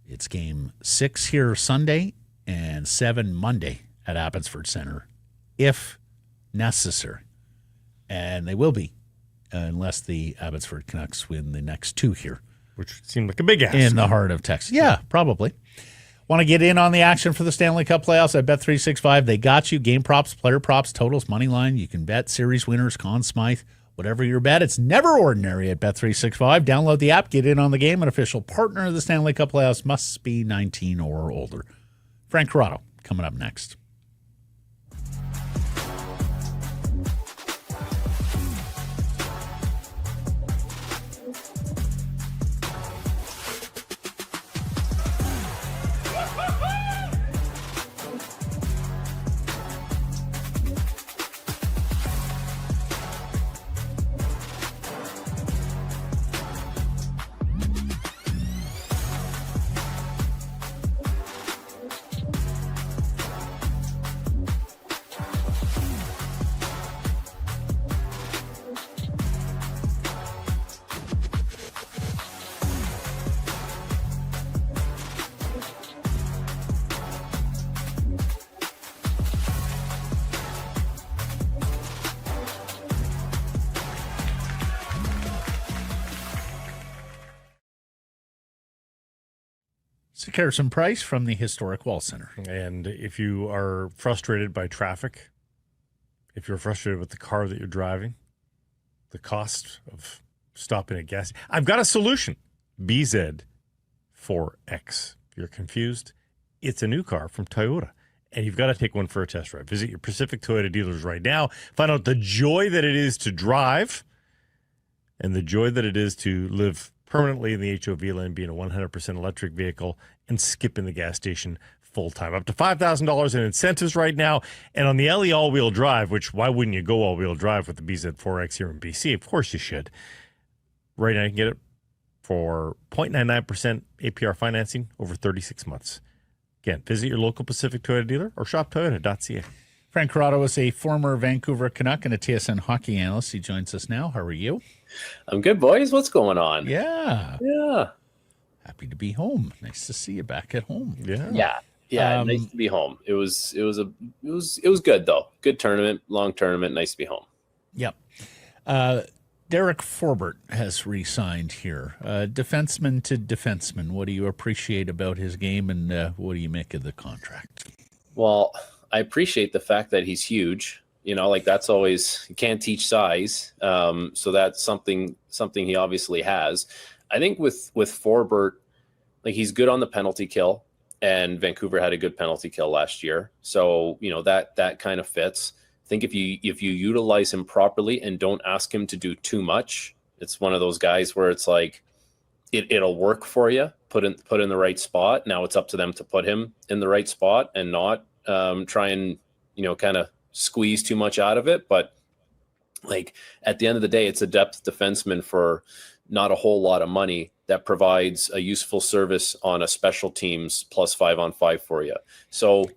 It's game 6 here Sunday and 7 Monday at Abbotsford Center, if necessary. And they will be, unless the Abbotsford Canucks win the next 2 here. Which seemed like a big ask. In the heart of Texas. Yeah, probably. Want to get in on the action for the Stanley Cup playoffs at Bet365? They got you. Game props, player props, totals, money line. You can bet series winners, Conn Smythe, whatever your bet. It's never ordinary at Bet365. Download the app, get in on the game. An official partner of the Stanley Cup playoffs, must be 19 or older. Frank Corrado coming up next. Harrison Price from the Historic Wall Center. And if you are frustrated by traffic, if you're frustrated with the car that you're driving, the cost of stopping at gas, I've got a solution. BZ4X. If you're confused, it's a new car from Toyota, and you've got to take one for a test drive. Visit your Pacific Toyota dealers right now. Find out the joy that it is to drive and the joy that it is to live permanently in the HOV lane, being a 100% electric vehicle, and skipping the gas station full-time. Up to $5,000 in incentives right now. And on the LE all-wheel drive, which why wouldn't you go all-wheel drive with the BZ4X here in BC? Of course you should. Right now you can get it for 0.99% APR financing over 36 months. Again, visit your local Pacific Toyota dealer or shop toyota.ca. Frank Corrado is a former Vancouver Canuck and a TSN hockey analyst. He joins us now. How are you? I'm good, boys. What's going on? Yeah. Yeah. Happy to be home. Nice to see you back at home. Yeah. Nice to be home. It was good though. Good tournament, long tournament. Nice to be home. Yep. Derek Forbort has re-signed here. Defenseman to defenseman. What do you appreciate about his game, and what do you make of the contract? Well, I appreciate the fact that he's huge. You know, like that's always, you can't teach size. So that's something he obviously has. I think with Forbort, like he's good on the penalty kill, and Vancouver had a good penalty kill last year. So, you know, that kind of fits. I think if you utilize him properly and don't ask him to do too much, it's one of those guys where it's like it'll work for you. Put in the right spot. Now it's up to them to put him in the right spot and not try and, you know, kind of squeeze too much out of it. But like at the end of the day, it's a depth defenseman for not a whole lot of money that provides a useful service on a special teams plus 5-on-5 for you. So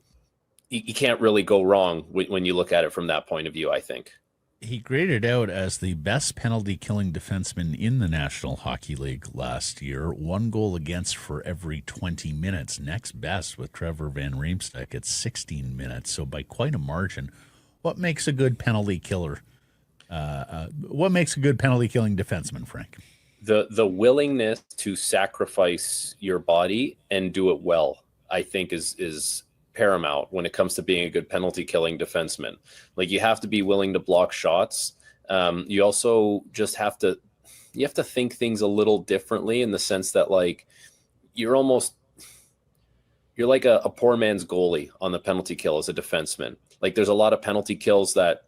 you can't really go wrong when you look at it from that point of view, I think. He graded out as the best penalty-killing defenseman in the National Hockey League last year. 1 goal against for every 20 minutes. Next best with Trevor Van Riemsdyk at 16 minutes, so by quite a margin. What makes a good penalty killer? What makes a good penalty-killing defenseman, Frank? The willingness to sacrifice your body and do it well, I think, is paramount when it comes to being a good penalty killing defenseman. Like you have to be willing to block shots. You also just have to think things a little differently in the sense that like you're like a poor man's goalie on the penalty kill as a defenseman. Like there's a lot of penalty kills that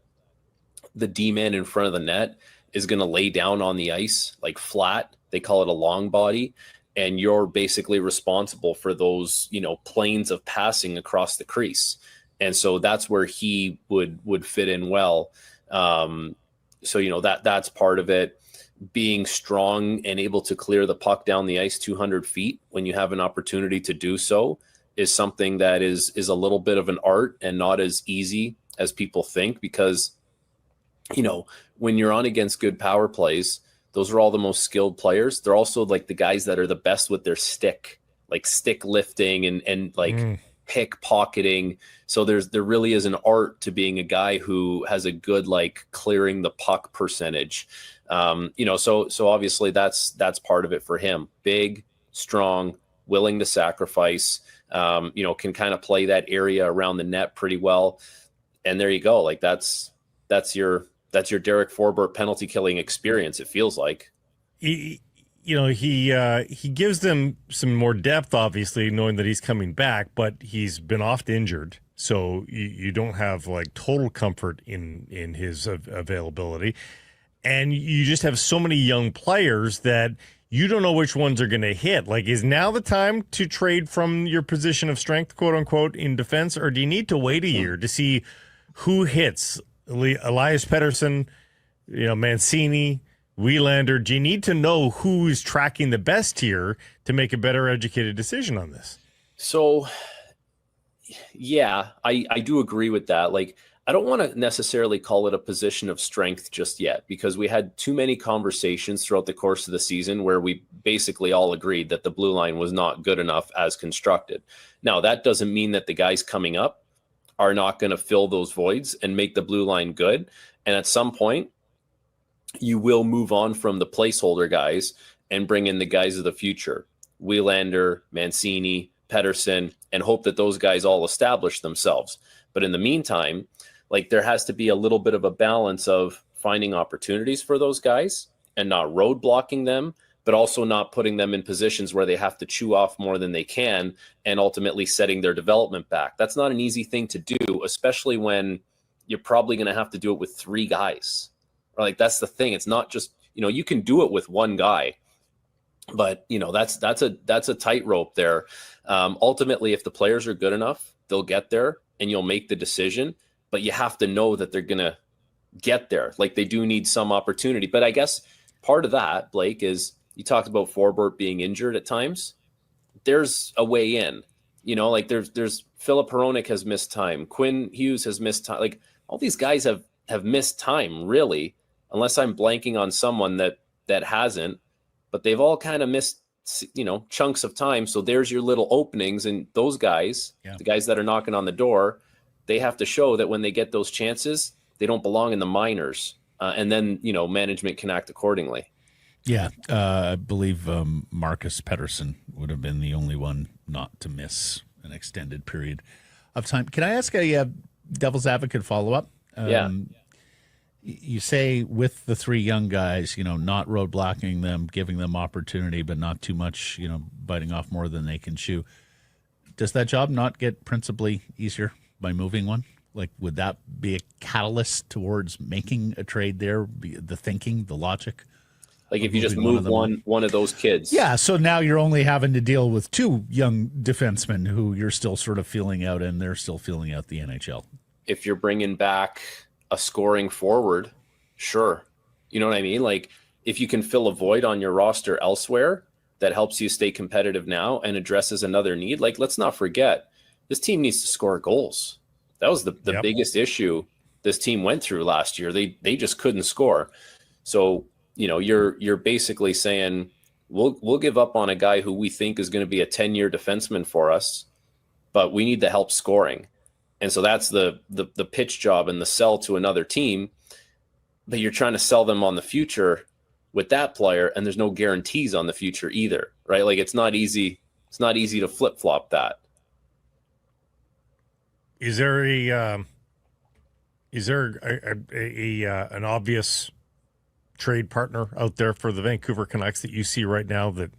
the D-man in front of the net is going to lay down on the ice like flat. They call it a long body. And you're basically responsible for those, you know, planes of passing across the crease. And so that's where he would fit in well. So, you know, that's part of it. Being strong and able to clear the puck down the ice 200 feet when you have an opportunity to do so is something that is a little bit of an art and not as easy as people think, because, you know, when you're on against good power plays, those are all the most skilled players. They're also like the guys that are the best with their stick, like stick lifting and like pickpocketing. So there really is an art to being a guy who has a good, like, clearing the puck percentage. You know, so obviously that's part of it for him. Big, strong, willing to sacrifice, you know, can kind of play that area around the net pretty well. And there you go. Like that's your Derek Forbort penalty killing experience, it feels like. He gives them some more depth, obviously, knowing that he's coming back, but he's been oft injured. So you don't have like total comfort in his availability. And you just have so many young players that you don't know which ones are going to hit. Like, is now the time to trade from your position of strength, quote unquote, in defense? Or do you need to wait a year to see who hits? Elias Pettersson, you know, Mancini, Wielander. Do you need to know who's tracking the best here to make a better educated decision on this? So, yeah, I do agree with that. Like, I don't want to necessarily call it a position of strength just yet, because we had too many conversations throughout the course of the season where we basically all agreed that the blue line was not good enough as constructed. Now, that doesn't mean that the guys coming up are not going to fill those voids and make the blue line good. And at some point, you will move on from the placeholder guys and bring in the guys of the future, Wielander, Mancini, Pettersson, and hope that those guys all establish themselves. But in the meantime, like, there has to be a little bit of a balance of finding opportunities for those guys and not roadblocking them, but also not putting them in positions where they have to chew off more than they can and ultimately setting their development back. That's not an easy thing to do, especially when you're probably going to have to do it with three guys. Like, that's the thing. It's not just, you know, you can do it with one guy, but, you know, that's a tightrope there. Ultimately, if the players are good enough, they'll get there and you'll make the decision, but you have to know that they're going to get there. Like, they do need some opportunity. But I guess part of that, Blake, is you talked about Forbort being injured at times. There's a way in, you know, like there's Philip Hronik has missed time. Quinn Hughes has missed time. Like, all these guys have missed time, really, unless I'm blanking on someone that hasn't, but they've all kind of missed, you know, chunks of time. So there's your little openings, and those guys, the guys that are knocking on the door, they have to show that when they get those chances, they don't belong in the minors. And then, you know, management can act accordingly. Yeah, I believe Marcus Pettersson would have been the only one not to miss an extended period of time. Can I ask a devil's advocate follow-up? Yeah. You say with the three young guys, you know, not roadblocking them, giving them opportunity, but not too much, you know, biting off more than they can chew. Does that job not get principally easier by moving one? Like, would that be a catalyst towards making a trade there? The thinking, the logic? Like, if you just move one of those kids. Yeah, so now you're only having to deal with two young defensemen who you're still sort of feeling out, and they're still feeling out the NHL. If you're bringing back a scoring forward, sure. You know what I mean? Like, if you can fill a void on your roster elsewhere that helps you stay competitive now and addresses another need. Like, let's not forget, this team needs to score goals. That was the biggest issue this team went through last year. They just couldn't score. So, you know, you're basically saying we'll give up on a guy who we think is going to be a 10-year defenseman for us, but we need the help scoring. And so that's the pitch job and the sell to another team. But you're trying to sell them on the future with that player, and there's no guarantees on the future either, right? Like, it's not easy. It's not easy to flip flop that. Is there an obvious trade partner out there for the Vancouver Canucks that you see right now that,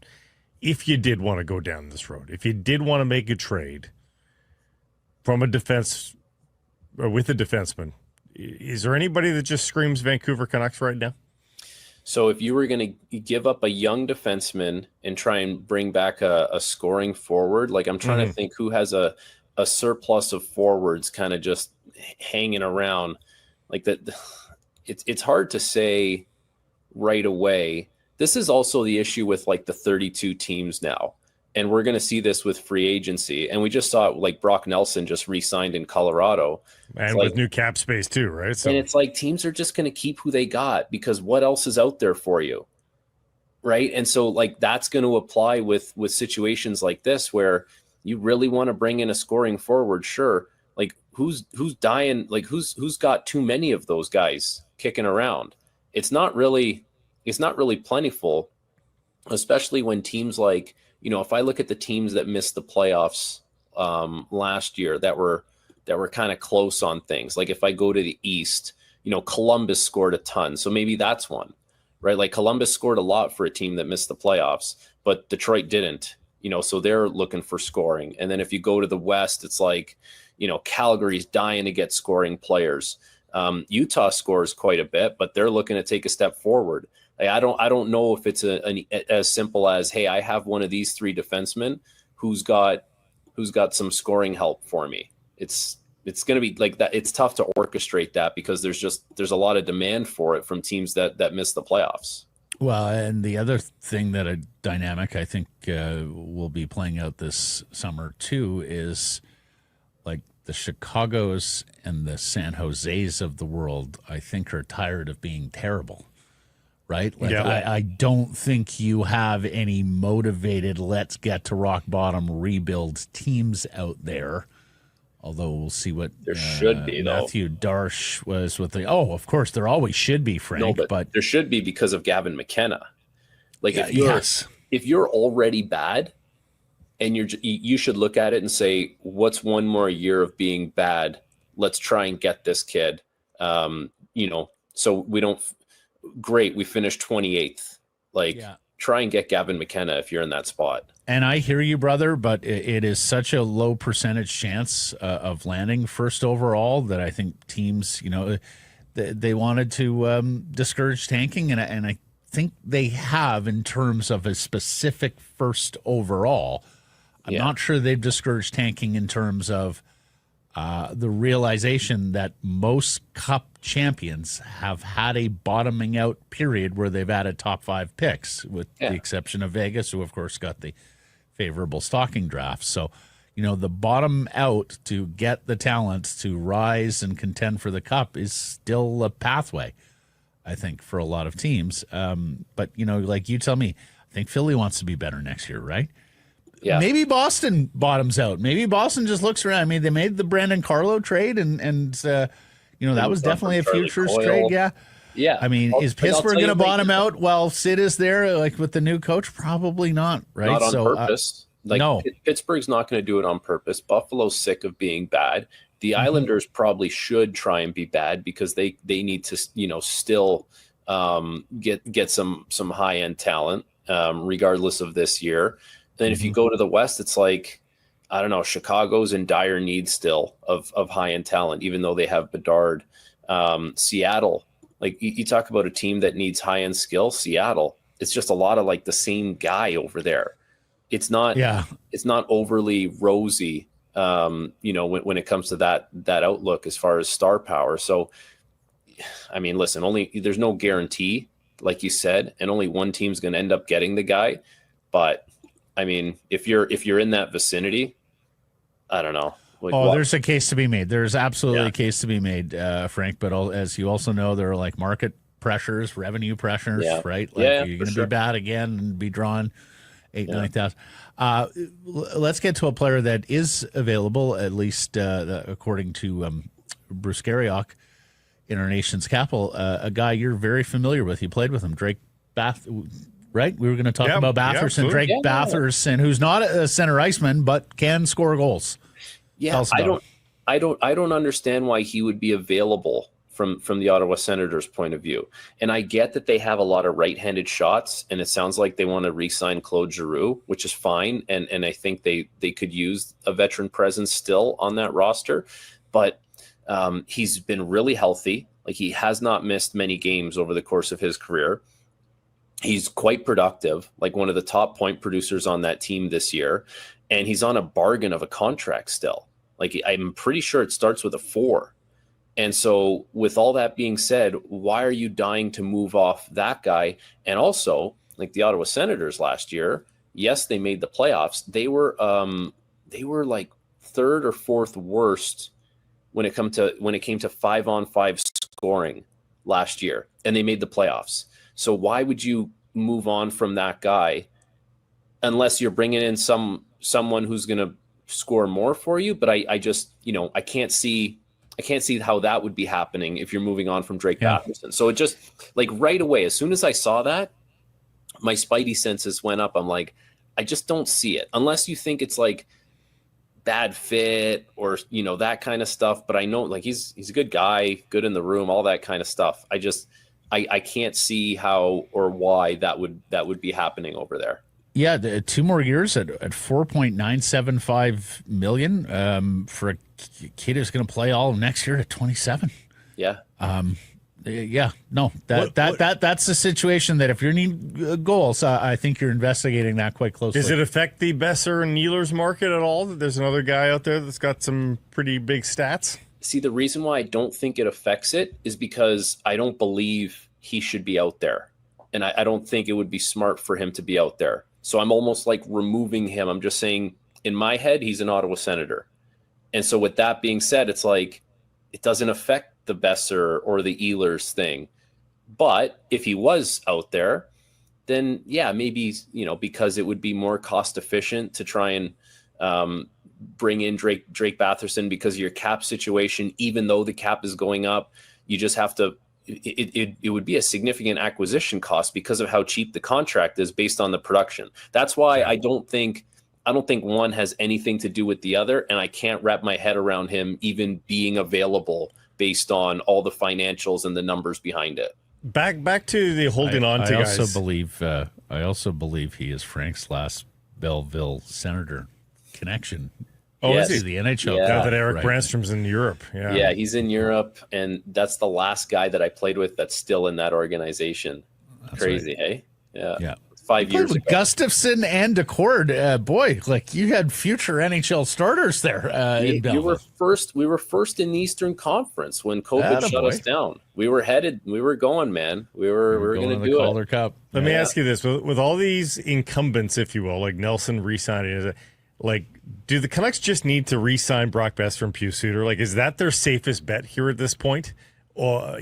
if you did want to go down this road, if you did want to make a trade from a defense or with a defenseman, is there anybody that just screams Vancouver Canucks right now? So if you were going to give up a young defenseman and try and bring back a scoring forward, like, I'm trying to think who has a a surplus of forwards kind of just hanging around like that. It's hard to say right away. This is also the issue with like the 32 teams now. And we're going to see this with free agency. And we just saw it, like Brock Nelson just re-signed in Colorado. And with new cap space too, right? So, and it's like teams are just going to keep who they got because what else is out there for you? Right. And so like that's going to apply with situations like this where you really want to bring in a scoring forward. Sure. Like who's dying? Like who's got too many of those guys kicking around? It's not really plentiful, especially when teams like, if I look at the teams that missed the playoffs last year that were kind of close on things. Like if I go to the East, Columbus scored a ton. So maybe that's one, right? Like Columbus scored a lot for a team that missed the playoffs, but Detroit didn't, so they're looking for scoring. And then if you go to the West, it's like, Calgary's dying to get scoring players. Utah scores quite a bit, but they're looking to take a step forward. Like, I don't know if it's as simple as, hey, I have one of these three defensemen who's got some scoring help for me. It's going to be like that. It's tough to orchestrate that because there's a lot of demand for it from teams that miss the playoffs. Well, and the other thing that a dynamic I think will be playing out this summer too is like the Chicagos and the San Jose's of the world, I think, are tired of being terrible. Right? Like, yeah. I don't think you have any motivated, let's get to rock bottom, rebuild teams out there. Although we'll see what there should be, Matthew Darsh was with of course, there always should be, Frank. No, but there should be because of Gavin McKenna. Like if you're already bad, and you should look at it and say, what's one more year of being bad? Let's try and get this kid. So we don't. Great, we finished 28th. Try and get Gavin McKenna if you're in that spot. And I hear you, brother, but it is such a low percentage chance of landing first overall that I think teams, they wanted to discourage tanking, and I think they have in terms of a specific first overall. I'm not sure they've discouraged tanking in terms of the realization that most cup champions have had a bottoming out period where they've added top 5 picks, with the exception of Vegas, who of course got the favorable stocking draft. So, the bottom out to get the talent to rise and contend for the cup is still a pathway, I think, for a lot of teams. But, like you tell me, I think Philly wants to be better next year, right? Yeah. Maybe Boston bottoms out. Maybe Boston just looks around. I mean, they made the Brandon Carlo trade, and that was definitely a futures trade. Yeah. Yeah. I mean, is Pittsburgh going to bottom out while Sid is there, like with the new coach? Probably not, right? Not on purpose. No. Pittsburgh's not going to do it on purpose. Buffalo's sick of being bad. The Islanders probably should try and be bad because they need to, still get some high-end talent, regardless of this year. Then if you go to the West, it's like, I don't know, Chicago's in dire need still of high-end talent, even though they have Bedard. Seattle, like you talk about a team that needs high-end skill. Seattle, it's just a lot of like the same guy over there. It's not overly rosy, when it comes to that outlook as far as star power. So, I mean, listen, there's no guarantee, like you said, and only one team's going to end up getting the guy. But I mean, if you're in that vicinity, I don't know. There's a case to be made. There's absolutely a case to be made, Frank. But as you also know, there are like market pressures, revenue pressures, right? Like you're going to be bad again and be drawn 8,000-9,000. Let's get to a player that is available, at least according to Bruce Garriock in our nation's capital. A guy you're very familiar with. You played with him, Drake Right? We were going to talk about Batherson, Drake Batherson, who's not a center iceman, but can score goals. Yeah, I don't understand why he would be available from the Ottawa Senators' point of view. And I get that they have a lot of right-handed shots, and it sounds like they want to re-sign Claude Giroux, which is fine. And I think they could use a veteran presence still on that roster. But he's been really healthy. Like, he has not missed many games over the course of his career. He's quite productive, like one of the top point producers on that team this year. And he's on a bargain of a contract still. Like, I'm pretty sure it starts with a 4. And so with all that being said, why are you dying to move off that guy? And also, like the Ottawa Senators last year, yes, they made the playoffs. They were like 3rd or 4th worst when it came to 5-on-5 scoring last year, and they made the playoffs. So why would you move on from that guy unless you're bringing in someone who's going to score more for you? But I just, I can't see how that would be happening if you're moving on from Drake Batherson. So it just, like, right away, as soon as I saw that, my spidey senses went up. I'm like, I just don't see it, unless you think it's like bad fit or, that kind of stuff. But I know, like, he's a good guy, good in the room, all that kind of stuff. I can't see how or why that would be happening over there. Yeah, 2 more years at $4.975 million for a kid who's going to play all of next year at 27. Yeah. That's the situation that if you need goals, I think you're investigating that quite closely. Does it affect the Besser and Nealers market at all? That there's another guy out there that's got some pretty big stats? See, the reason why I don't think it affects it is because I don't believe he should be out there. And I don't think it would be smart for him to be out there. So I'm almost like removing him. I'm just saying, in my head, he's an Ottawa Senator. And so with that being said, it's like, it doesn't affect the Besser or the Ehlers thing. But if he was out there, then yeah, maybe, because it would be more cost efficient to try and bring in Drake Batherson because of your cap situation. Even though the cap is going up, you just have to, it would be a significant acquisition cost because of how cheap the contract is based on the production. That's why I don't think one has anything to do with the other, and I can't wrap my head around him even being available based on all the financials and the numbers behind it. Back to the holding on to guys. I also believe he is Frank's last Belleville Senator connection. Oh, yes. is he? The NHL. Now that Eric right. Brandstrom's in Europe. Yeah, he's in Europe, and that's the last guy that I played with that's still in that organization. That's crazy, right. Hey? Yeah. 5 years ago. Gustafson and Decord, boy, like you had future NHL starters there. In we were first in the Eastern Conference when COVID shut us down. We were going, man. We were going to do Calder Cup. Let me ask you this: with all these incumbents, if you will, like Nelson re-signing, like, do the Canucks just need to re-sign Brock Besser and Pius Suter? Like, is that their safest bet here at this point? Or,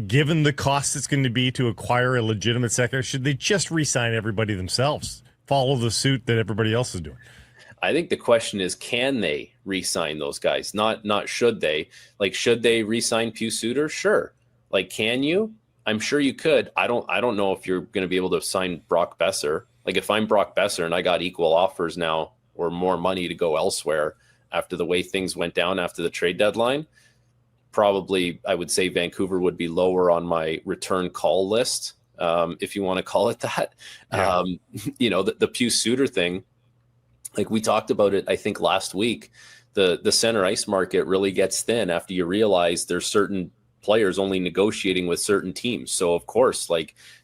given the cost it's going to be to acquire a legitimate second, should they just re-sign everybody themselves? Follow the suit that everybody else is doing? I think the question is, can they re-sign those guys? Not should they. Like, should they re-sign Pius Suter? Sure. Like, can you? I'm sure you could. I don't know if you're going to be able to sign Brock Besser. Like, if I'm Brock Besser and I got equal offers now or more money to go elsewhere after the way things went down after the trade deadline, probably I would say Vancouver would be lower on my return call list, if you want to call it that. Yeah. The Pius Suter thing, like we talked about it, I think last week, the center ice market really gets thin after you realize there's certain players only negotiating with certain teams. So of course,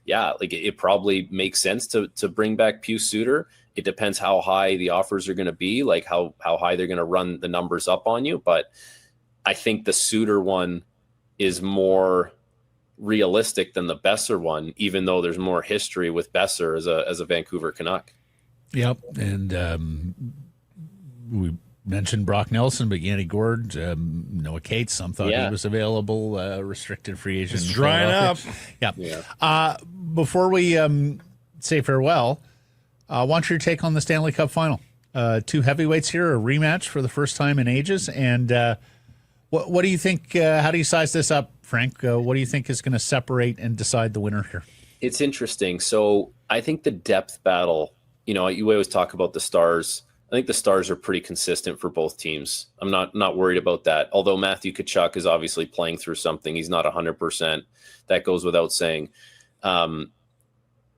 it probably makes sense to bring back Pius Suter. It depends how high the offers are going to be, like how high they're going to run the numbers up on you. But I think the Suter one is more realistic than the Besser one, even though there's more history with Besser as a Vancouver Canuck. Yep. And we mentioned Brock Nelson, but Yanni Gord, Noah Cates, some thought he was available, restricted free agent. It's drying up. Yeah. Before we say farewell, I want your take on the Stanley Cup final. 2 heavyweights here, a rematch for the first time in ages. And what do you think? How do you size this up, Frank? What do you think is going to separate and decide the winner here? It's interesting. So I think the depth battle, you always talk about the Stars. I think the Stars are pretty consistent for both teams. I'm not worried about that. Although Matthew Tkachuk is obviously playing through something. He's not 100%. That goes without saying.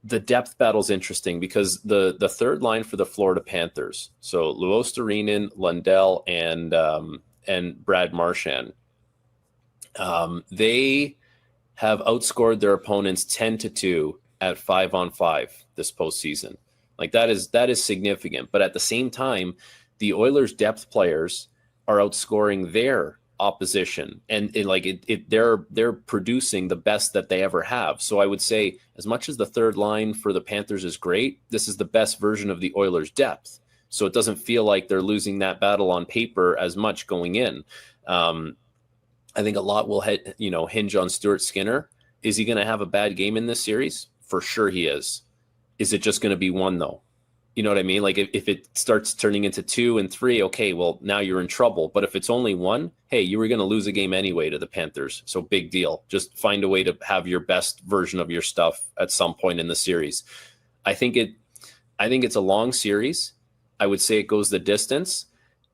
The depth battle is interesting because the third line for the Florida Panthers, so Luostarinen, Lundell, and Brad Marchand, they have outscored their opponents 10-2 at 5-on-5 this postseason. Like that is significant. But at the same time, the Oilers' depth players are outscoring their opposition, and they're producing the best that they ever have. So I would say, as much as the third line for the Panthers is great, this is the best version of the Oilers' depth. So it doesn't feel like they're losing that battle on paper as much going in. I think a lot will hinge on Stuart Skinner. Is he going to have a bad game in this series? For sure he is. Is it just going to be one, though? You know what I mean? Like if it starts turning into 2 and 3, okay, well, now you're in trouble. But if it's only one, hey, you were going to lose a game anyway to the Panthers. So big deal. Just find a way to have your best version of your stuff at some point in the series. I think it's a long series. I would say it goes the distance.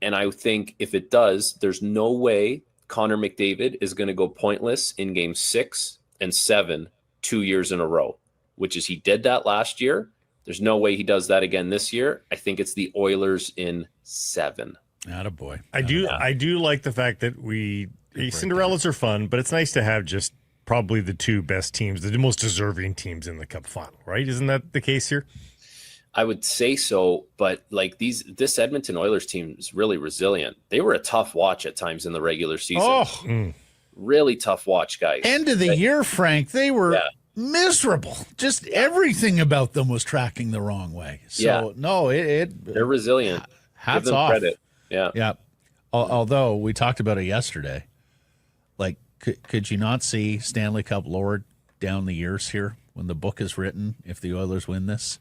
And I think if it does, there's no way Connor McDavid is going to go pointless in game 6 and 7 2 years in a row, which is he did that last year. There's no way he does that again this year. I think it's the Oilers in 7. Attaboy. I do like the fact that Cinderellas are fun, but it's nice to have just probably the 2 best teams, the most deserving teams in the Cup final, right? Isn't that the case here? I would say so, but like this Edmonton Oilers team is really resilient. They were a tough watch at times in the regular season. Really tough watch, guys. End of the year, Frank, they were miserable. Just everything about them was tracking the wrong way. So they're resilient. Hats Give them off. credit. Yeah. Although we talked about it yesterday, like could you not see Stanley Cup lowered down the years here when the book is written? If the Oilers win this,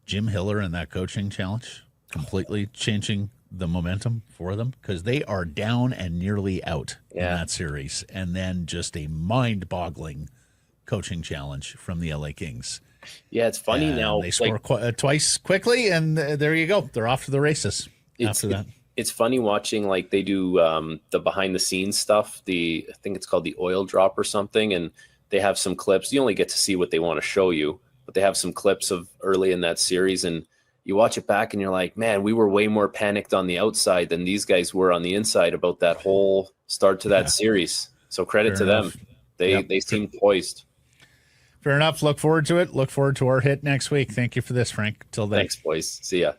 Jim Hiller and that coaching challenge completely changing the momentum for them, because they are down and nearly out in that series, and then just a mind-boggling coaching challenge from the LA Kings. Yeah, it's funny now. They score twice quickly, and there you go. They're off to the races after that. It's funny watching, like, they do the behind-the-scenes stuff. I think it's called the Oil Drop or something, and they have some clips. You only get to see what they want to show you, but they have some clips of early in that series, and you watch it back and you're like, man, we were way more panicked on the outside than these guys were on the inside about that whole start to that series. So credit to them. They seem poised. Fair enough. Look forward to it. Look forward to our hit next week. Thank you for this, Frank. Till then. Thanks, boys. See ya.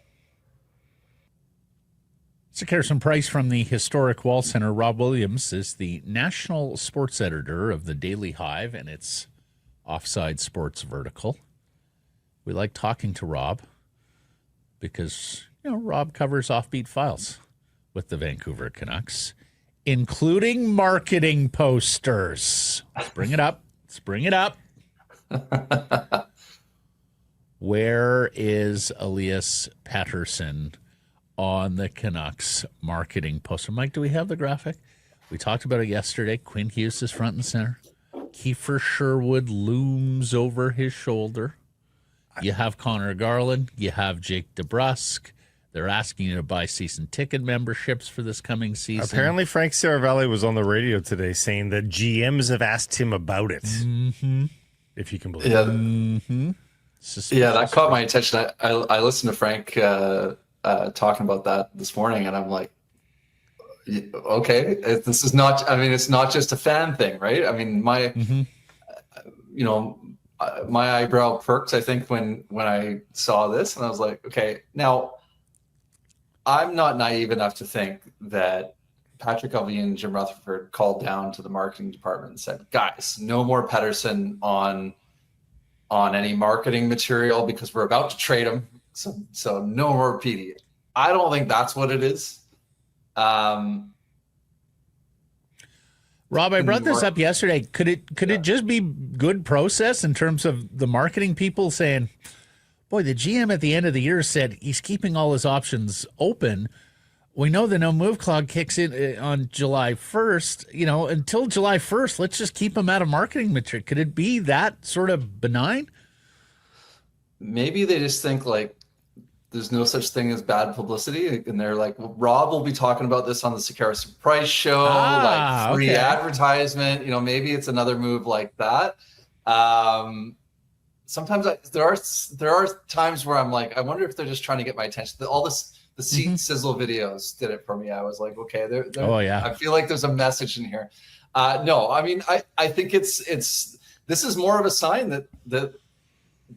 Carson Price from the historic Wall Center. Rob Williams is the national sports editor of the Daily Hive and its Offside Sports vertical. We like talking to Rob because, Rob covers offbeat files with the Vancouver Canucks, including marketing posters. Let's bring it up. Where is Elias Patterson on the Canucks marketing poster? Mike, do we have the graphic? We talked about it yesterday. Quinn Hughes is front and center. Kiefer Sherwood looms over his shoulder. You have Connor Garland. You have Jake DeBrusk. They're asking you to buy season ticket memberships for this coming season. Apparently, Frank Saravalli was on the radio today saying that GMs have asked him about it. Mm-hmm. If you can believe it. Mm-hmm. Yeah, that caught my attention. I listened to Frank talking about that this morning, and I'm like, okay, this is not, it's not just a fan thing, right? I mean, my eyebrow perked, I think, when I saw this, and I was like, okay, now I'm not naive enough to think that Patrick Elvie and Jim Rutherford called down to the marketing department and said, guys, no more Pettersson on any marketing material because we're about to trade him. So no more PD. I don't think that's what it is. Rob, I brought this up yesterday. Could it just be good process in terms of the marketing people saying, boy, the GM at the end of the year said he's keeping all his options open. We know the no move clause kicks in on July 1st. Until July 1st, let's just keep him out of marketing material. Could it be that sort of benign? Maybe they just think like there's no such thing as bad publicity, and they're like, well, Rob will be talking about this on the Carson Price show, like free advertisement. Maybe it's another move like that. Sometimes there are times where I'm like, I wonder if they're just trying to get my attention. The seat sizzle videos did it for me. I was like, okay, I feel like there's a message in here. No, I think this is more of a sign that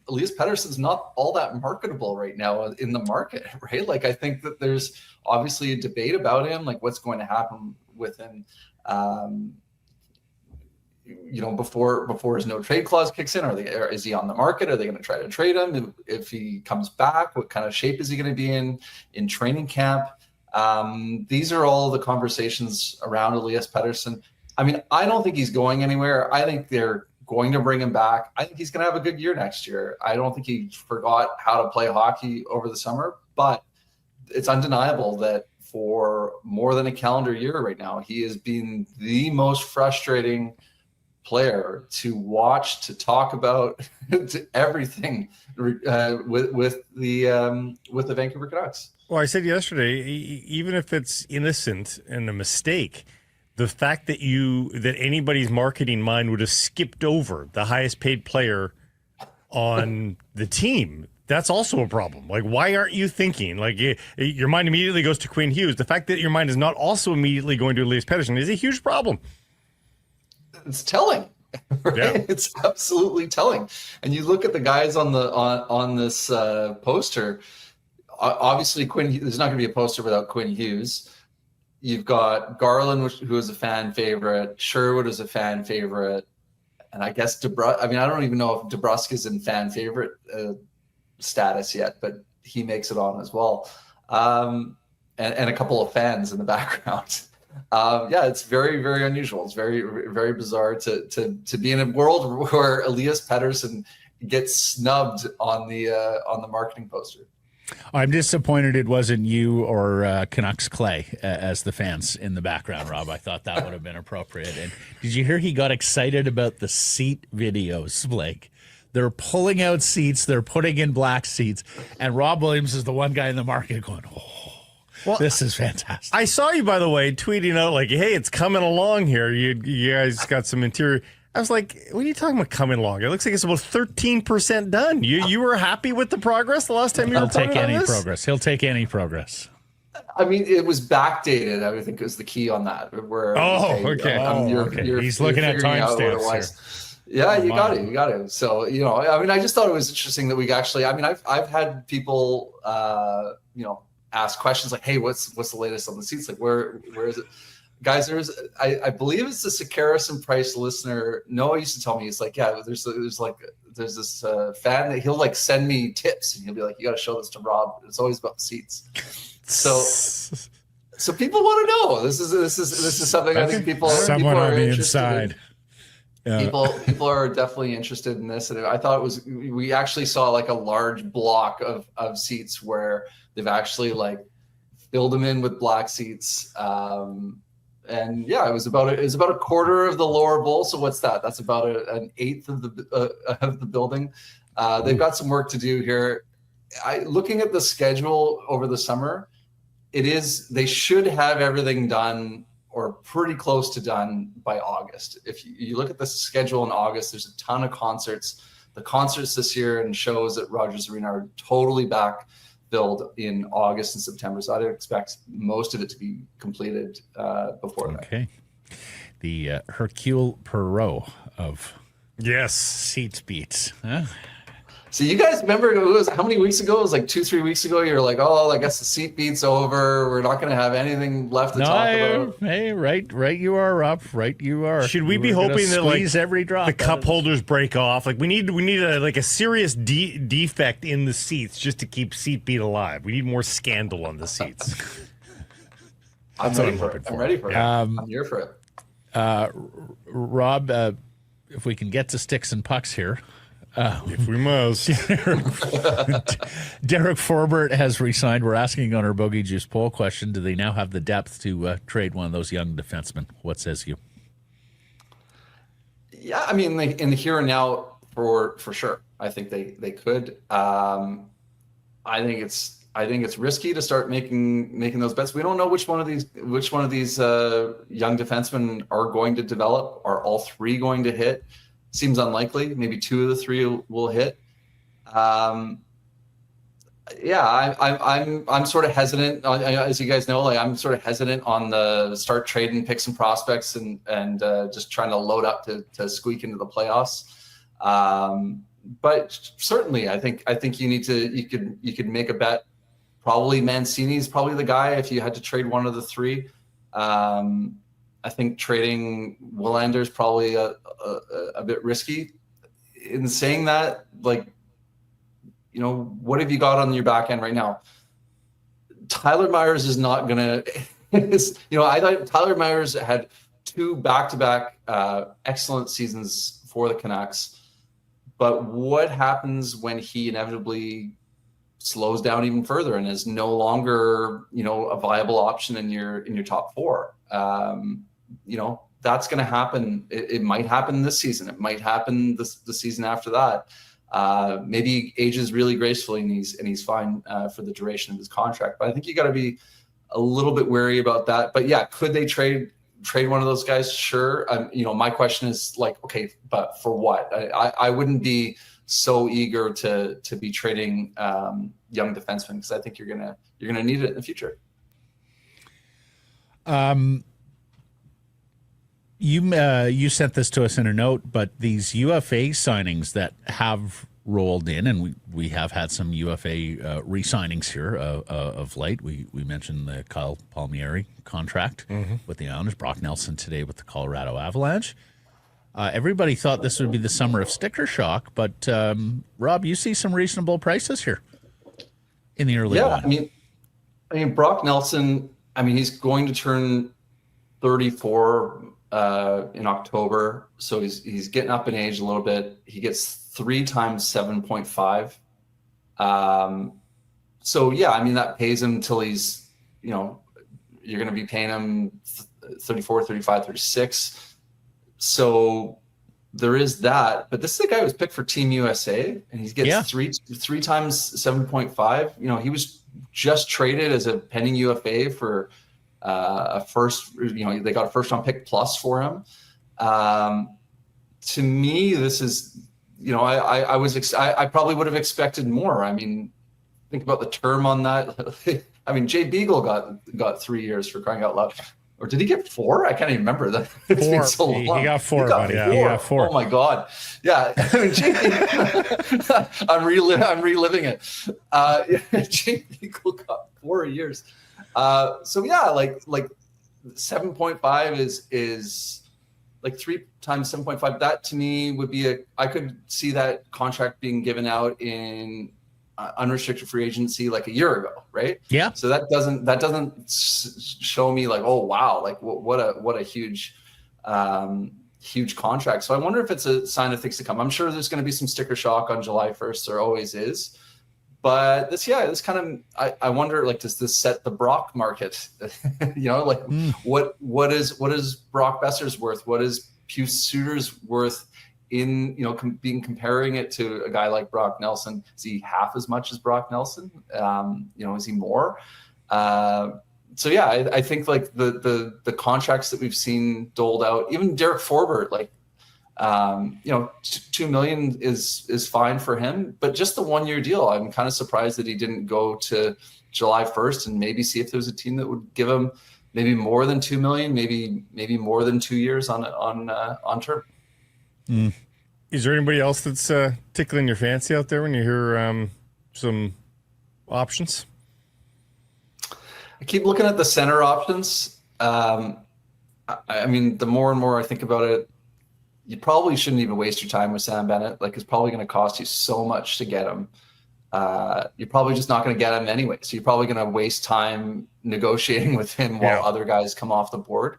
Elias Pettersson's not all that marketable right now in the market, right? Like, I think that there's obviously a debate about him, like what's going to happen with him, before his no trade clause kicks in. Is he on the market? Are they going to try to trade him? If he comes back, what kind of shape is he going to be in training camp? These are all the conversations around Elias Pettersson. I mean, I don't think he's going anywhere. I think they're going to bring him back. I think he's going to have a good year next year. I don't think he forgot how to play hockey over the summer, but it's undeniable that for more than a calendar year right now, he has been the most frustrating player to watch, to talk about, to everything with the Vancouver Canucks. Well, I said yesterday, even if it's innocent and a mistake, the fact that anybody's marketing mind would have skipped over the highest paid player on the team, that's also a problem. Like, why aren't you thinking? Like, your mind immediately goes to Quinn Hughes. The fact that your mind is not also immediately going to Elias Pettersson is a huge problem. It's telling, right? Yeah. It's absolutely telling. And you look at the guys on this poster. Obviously, there's not going to be a poster without Quinn Hughes. You've got Garland, who is a fan favorite. Sherwood is a fan favorite. And I guess I don't even know if DeBrusk is in fan favorite status yet, but he makes it on as well. And a couple of fans in the background. It's very, very unusual. It's very, very bizarre to be in a world where Elias Pettersson gets snubbed on the marketing poster. I'm disappointed it wasn't you or Canucks Clay as the fans in the background, Rob. I thought that would have been appropriate. And did you hear he got excited about the seat videos, Blake? They're pulling out seats. They're putting in black seats. And Rob Williams is the one guy in the market going, well, this is fantastic. I saw you, by the way, tweeting out like, hey, it's coming along here. You guys got some interior. I was like, what are you talking about coming along? It looks like it's about 13% done. You were happy with the progress the last time you reported on this? He'll take any progress. He'll take any progress. I mean, it was backdated. I think was the key on that. He's looking at timestamps here. Yeah, you got it. So, I just thought it was interesting that we actually, I've had people, ask questions like, hey, what's the latest on the seats? Like, where is it? Guys, I believe it's the Sakaris and Price listener. Noah used to tell me, he's like, yeah, there's this fan that he'll like send me tips, and he'll be like, you got to show this to Rob. It's always about the seats. So people want to know. This is something I think people are the inside. People are definitely interested in this, and I thought we actually saw like a large block of seats where they've actually like filled them in with black seats. And yeah, it was about a quarter of the lower bowl. So what's that? That's about an eighth of the building. They've got some work to do here. Looking at the schedule over the summer, they should have everything done or pretty close to done by August. If you look at the schedule in August, there's a ton of concerts. The concerts this year and shows at Rogers Arena are totally back build in August and September. So I'd expect most of it to be completed before that. Okay. The Hercule Poirot of seats beats. Huh? So you guys remember, it was how many weeks ago? It was like 2-3 weeks ago. You were like, oh, I guess the seat beat's over. We're not going to have anything left to talk about. Hey, right you are, Rob. Right you are. Should we be hoping that like every drop the cup holders break off? Like we need a serious defect in the seats just to keep seat beat alive. We need more scandal on the seats. I'm ready for it. I'm here for it. Rob, if we can get to sticks and pucks here. If we must. Derek Forbort has resigned. We're asking on our Bogey Juice poll question, do they now have the depth to trade one of those young defensemen? What says you? Yeah, I mean, in the here and now, for sure. I think they could. I think it's risky to start making those bets. We don't know which one of these young defensemen are going to develop. Are all three going to hit? Seems unlikely. Maybe 2 of the 3 will hit. I'm sort of hesitant. As you guys know, like I'm sort of hesitant on the start trading picks and prospects and just trying to load up to squeak into the playoffs. but certainly, I think you could make a bet. Probably Mancini's probably the guy if you had to trade one of the three. I think trading Willander's probably a bit risky. In saying that, like, what have you got on your back end right now? Tyler Myers is not gonna. I thought Tyler Myers had 2 back-to-back excellent seasons for the Canucks, but what happens when he inevitably slows down even further and is no longer, a viable option in your top 4? That's going to happen. It might happen this season. It might happen the season after that. Maybe he ages really gracefully and he's fine for the duration of his contract. But I think you got to be a little bit wary about that. But yeah, could they trade one of those guys? Sure. My question is like, okay, but for what? I wouldn't be so eager to be trading young defensemen, because I think you're gonna need it in the future. You sent this to us in a note, but these UFA signings that have rolled in, and we have had some UFA re-signings here of late. We mentioned the Kyle Palmieri contract with the Islanders, Brock Nelson today with the Colorado Avalanche. Everybody thought this would be the summer of sticker shock, but Rob, you see some reasonable prices here in the early one. I mean, Brock Nelson. He's going to turn 34 in October, so he's getting up in age a little bit. He gets 3 times 7.5. So yeah, that pays him till he's, you're going to be paying him 34, 35, 36. So there is that, but this is the guy who was picked for Team USA, and he gets three times 7.5. He was just traded as a pending UFA for a first. They got a first round pick plus for him. To me, this is, I probably would have expected more. Think about the term on that. Jay Beagle got 3 years, for crying out loud. Or did he get 4? I can't even remember that. It's been so long. He got 4, buddy. Yeah, he got 4. Oh my God. Yeah. I'm reliving it. Jay Beagle got 4 years. So yeah, like 7.5 is like 3 times 7.5. That to me would be I could see that contract being given out in unrestricted free agency like a year ago, right? Yeah. So that doesn't show me like, oh wow, like what a huge contract. So I wonder if it's a sign of things to come. I'm sure there's going to be some sticker shock on July 1st. There always is. But this kind of, I wonder, like, does this set the Brock market? What is Brock Besser's worth? What is Pius Suter's worth in, comparing it to a guy like Brock Nelson? Is he half as much as Brock Nelson? Is he more? So yeah, I think like the contracts that we've seen doled out, even Derek Forbort, like, 2 million is fine for him, but just the 1 year deal. I'm kind of surprised that he didn't go to July 1st and maybe see if there's a team that would give him maybe more than 2 million, maybe more than 2 years on term. Is there anybody else that's tickling your fancy out there when you hear some options? I keep looking at the center options. The more and more I think about it, you probably shouldn't even waste your time with Sam Bennett. Like, it's probably going to cost you so much to get him. You're probably just not going to get him anyway. So you're probably going to waste time negotiating with him while other guys come off the board.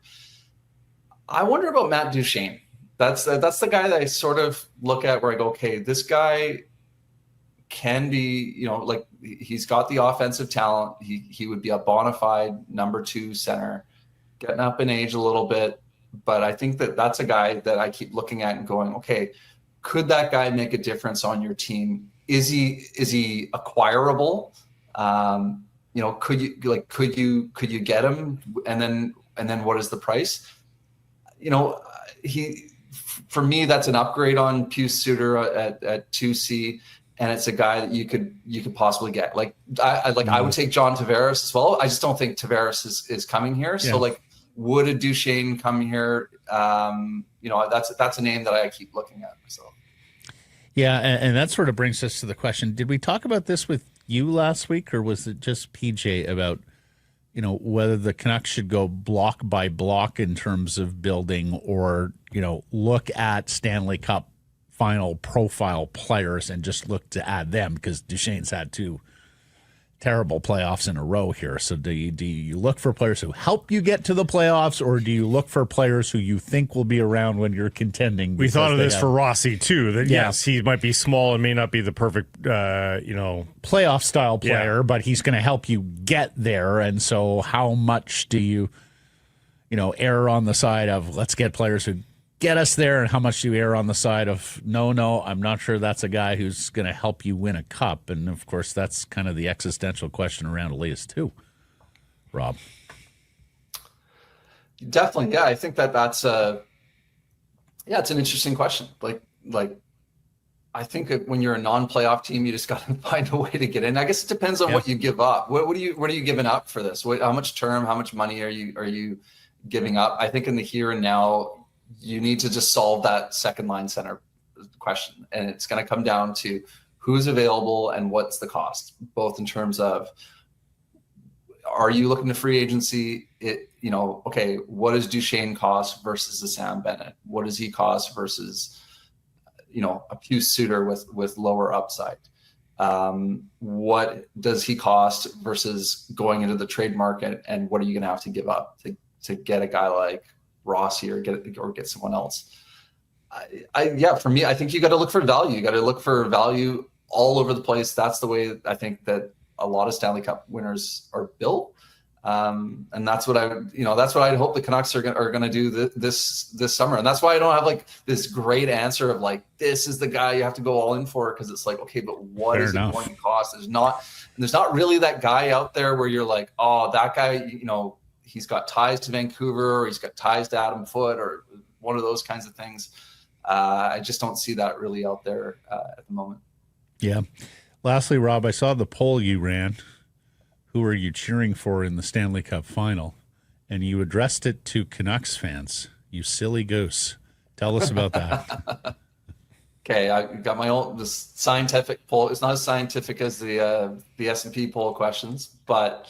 I wonder about Matt Duchesne. That's the guy that I sort of look at where I go, okay, this guy can be, like, he's got the offensive talent. He would be a bona fide number 2 center, getting up in age a little bit. But I think that's a guy that I keep looking at and going, okay, could that guy make a difference on your team? Is he acquirable? Could you get him? And then what is the price? For me, that's an upgrade on Pius Suter at 2C, and it's a guy that you could possibly get. I would take John Tavares as well. I just don't think Tavares is coming here. Yeah. So would a Duchesne come here? That's a name that I keep looking at. So Yeah, and that sort of brings us to the question: did we talk about this with you last week, or was it just PJ about whether the Canucks should go block by block in terms of building, or look at Stanley Cup final profile players and just look to add them, because Duchesne's had 2 terrible playoffs in a row here. So do you look for players who help you get to the playoffs, or do you look for players who you think will be around when you're contending? We thought of this for Rossi too, that yes, he might be small and may not be the perfect playoff style player, but he's going to help you get there. And so how much do you err on the side of let's get players who get us there, and how much do you err on the side of no, I'm not sure that's a guy who's going to help you win a cup? And of course, that's kind of the existential question around Elias too. Rob, definitely, yeah. I think that's it's an interesting question. Like I think that when you're a non-playoff team, you just got to find a way to get in. I guess it depends on what you give up. What are you giving up for this? How much term? How much money are you giving up? I think in the here and now, you need to just solve that second line center question. And it's going to come down to who's available and what's the cost, both in terms of, are you looking to free agency? Okay, what does Duchesne cost versus a Sam Bennett? What does he cost versus, a Pius Suter with lower upside? What does he cost versus going into the trade market? And what are you going to have to give up to get a guy like Rossi or get someone else? For me, I think you got to look for value. You got to look for value all over the place. That's the way I think that a lot of Stanley Cup winners are built. And that's what I'd hope the Canucks are going to do this summer. And that's why I don't have like this great answer of like, this is the guy you have to go all in for. Cause it's like, okay, but what is it going to cost? There's not really that guy out there where you're like, oh, that guy, he's got ties to Vancouver, or he's got ties to Adam Foote, or one of those kinds of things. I just don't see that really out there at the moment. Yeah. Lastly, Rob, I saw the poll you ran. Who are you cheering for in the Stanley Cup final? And you addressed it to Canucks fans. You silly goose. Tell us about that. Okay, I got my own this scientific poll. It's not as scientific as the S&P poll questions, but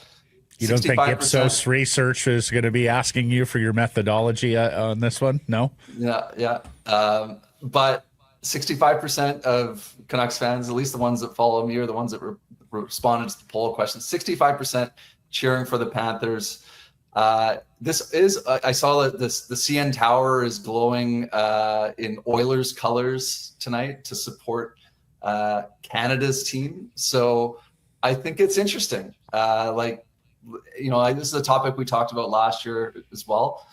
you don't think Ipsos Research is going to be asking you for your methodology on this one? No? Yeah. But 65% of Canucks fans, at least the ones that follow me or the ones that responded to the poll question, 65% cheering for the Panthers. This is, I saw that the CN Tower is glowing in Oilers colors tonight to support Canada's team. So I think it's interesting. This is a topic we talked about last year as well.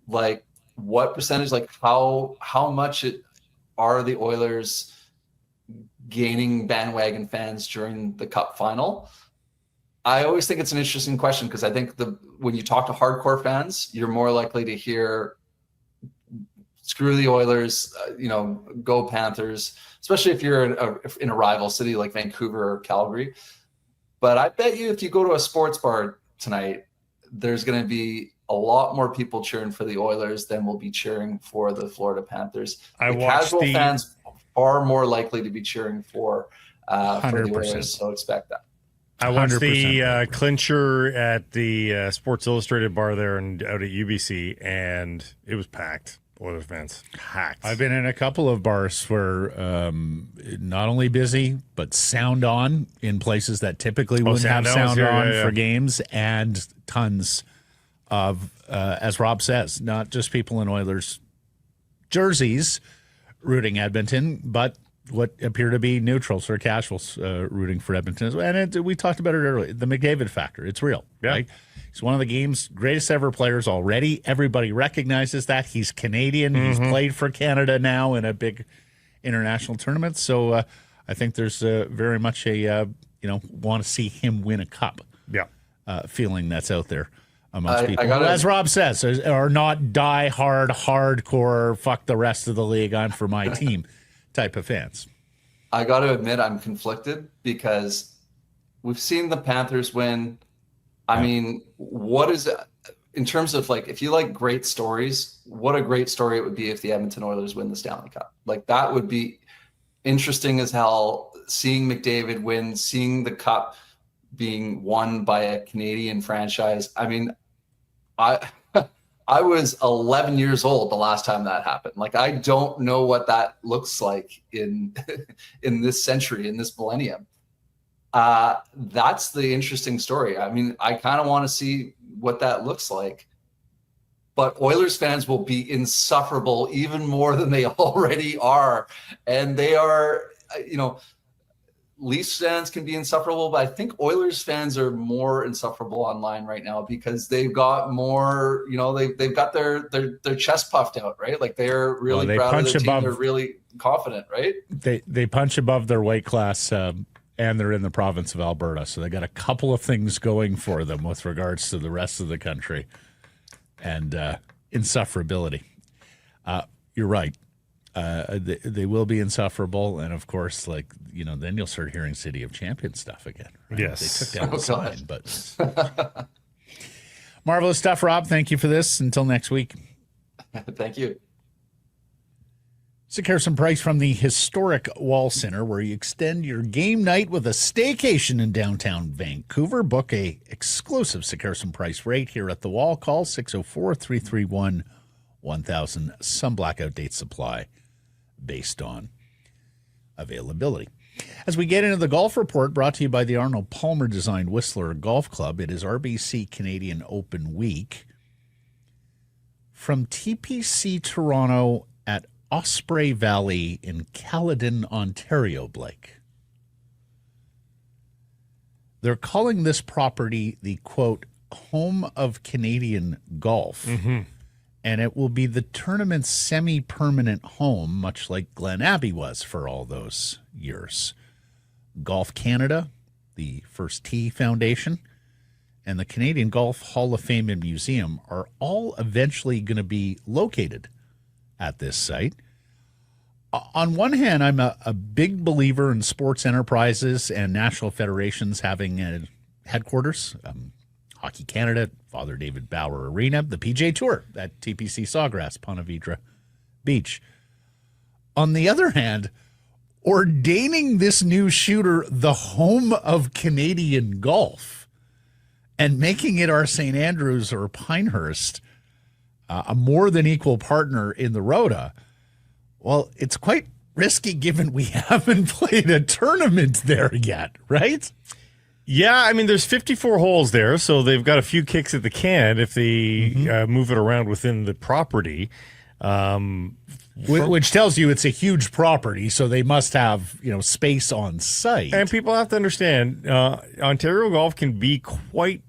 Like, what percentage, like how much are the Oilers gaining bandwagon fans during the Cup final? I always think it's an interesting question, because I think when you talk to hardcore fans, you're more likely to hear screw the Oilers, go Panthers, especially if you're in a rival city like Vancouver or Calgary. But I bet you if you go to a sports bar tonight, there's going to be a lot more people cheering for the Oilers than will be cheering for the Florida Panthers. Casual fans far more likely to be cheering for the Oilers, so expect that. I watched the clincher at the Sports Illustrated bar there and out at UBC, and it was packed. Oilers fans, packed. I've been in a couple of bars where not only busy, but sound on in places that typically wouldn't have sound on for games, and tons of, as Rob says, not just people in Oilers jerseys rooting Edmonton, but what appear to be neutrals or casuals rooting for Edmonton. And we talked about it earlier, the McDavid factor. It's real. Yeah. Right? He's one of the game's greatest ever players already. Everybody recognizes that. He's Canadian. Mm-hmm. He's played for Canada now in a big international tournament. So I think there's very much a, want to see him win a cup feeling that's out there amongst people. As Rob says, are not die-hard, hardcore, fuck the rest of the league, I'm for my team type of fans. I got to admit I'm conflicted, because we've seen the Panthers win. I mean, what is it in terms of, like, if you like great stories, what a great story it would be if the Edmonton Oilers win the Stanley Cup. Like, that would be interesting as hell. Seeing McDavid win, seeing the cup being won by a Canadian franchise. I mean, I was 11 years old the last time that happened. Like, I don't know what that looks like in this century, in this millennium. That's the interesting story. I mean, I kind of want to see what that looks like. But Oilers fans will be insufferable even more than they already are. And they are, Leafs fans can be insufferable, but I think Oilers fans are more insufferable online right now because they've got more, they've got their chest puffed out, right? Like they're really proud of their team. They're really confident, right? They punch above their weight class, and they're in the province of Alberta. So they got a couple of things going for them with regards to the rest of the country and insufferability. You're right. They will be insufferable, and of course, then you'll start hearing City of Champions stuff again. Right? Yes, they took down the sign, but marvelous stuff, Rob. Thank you for this. Until next week. Thank you. Secure some price from the historic Wall Center, where you extend your game night with a staycation in downtown Vancouver. Book a exclusive Secure some price rate here at the Wall. Call 604-331-1000. Some blackout date supply based on availability. As we get into the golf report, brought to you by the Arnold Palmer designed Whistler Golf Club, it is RBC Canadian Open Week. From TPC Toronto at Osprey Valley in Caledon, Ontario, Blake. They're calling this property the, quote, home of Canadian golf. Mm-hmm. And it will be the tournament's semi-permanent home, much like Glen Abbey was for all those years. Golf Canada, the First Tee Foundation, and the Canadian Golf Hall of Fame and Museum are all eventually going to be located at this site. On one hand, I'm a big believer in sports enterprises and national federations having a headquarters. Hockey Canada, Father David Bauer Arena, the PGA Tour at TPC Sawgrass, Ponte Vedra Beach. On the other hand, ordaining this new shooter the home of Canadian golf and making it our St. Andrews or Pinehurst a more than equal partner in the Rota, well, it's quite risky given we haven't played a tournament there yet, right? Yeah, I mean, there's 54 holes there, so they've got a few kicks at the can if they move it around within the property. Which tells you it's a huge property, so they must have, space on site. And people have to understand, Ontario golf can be quite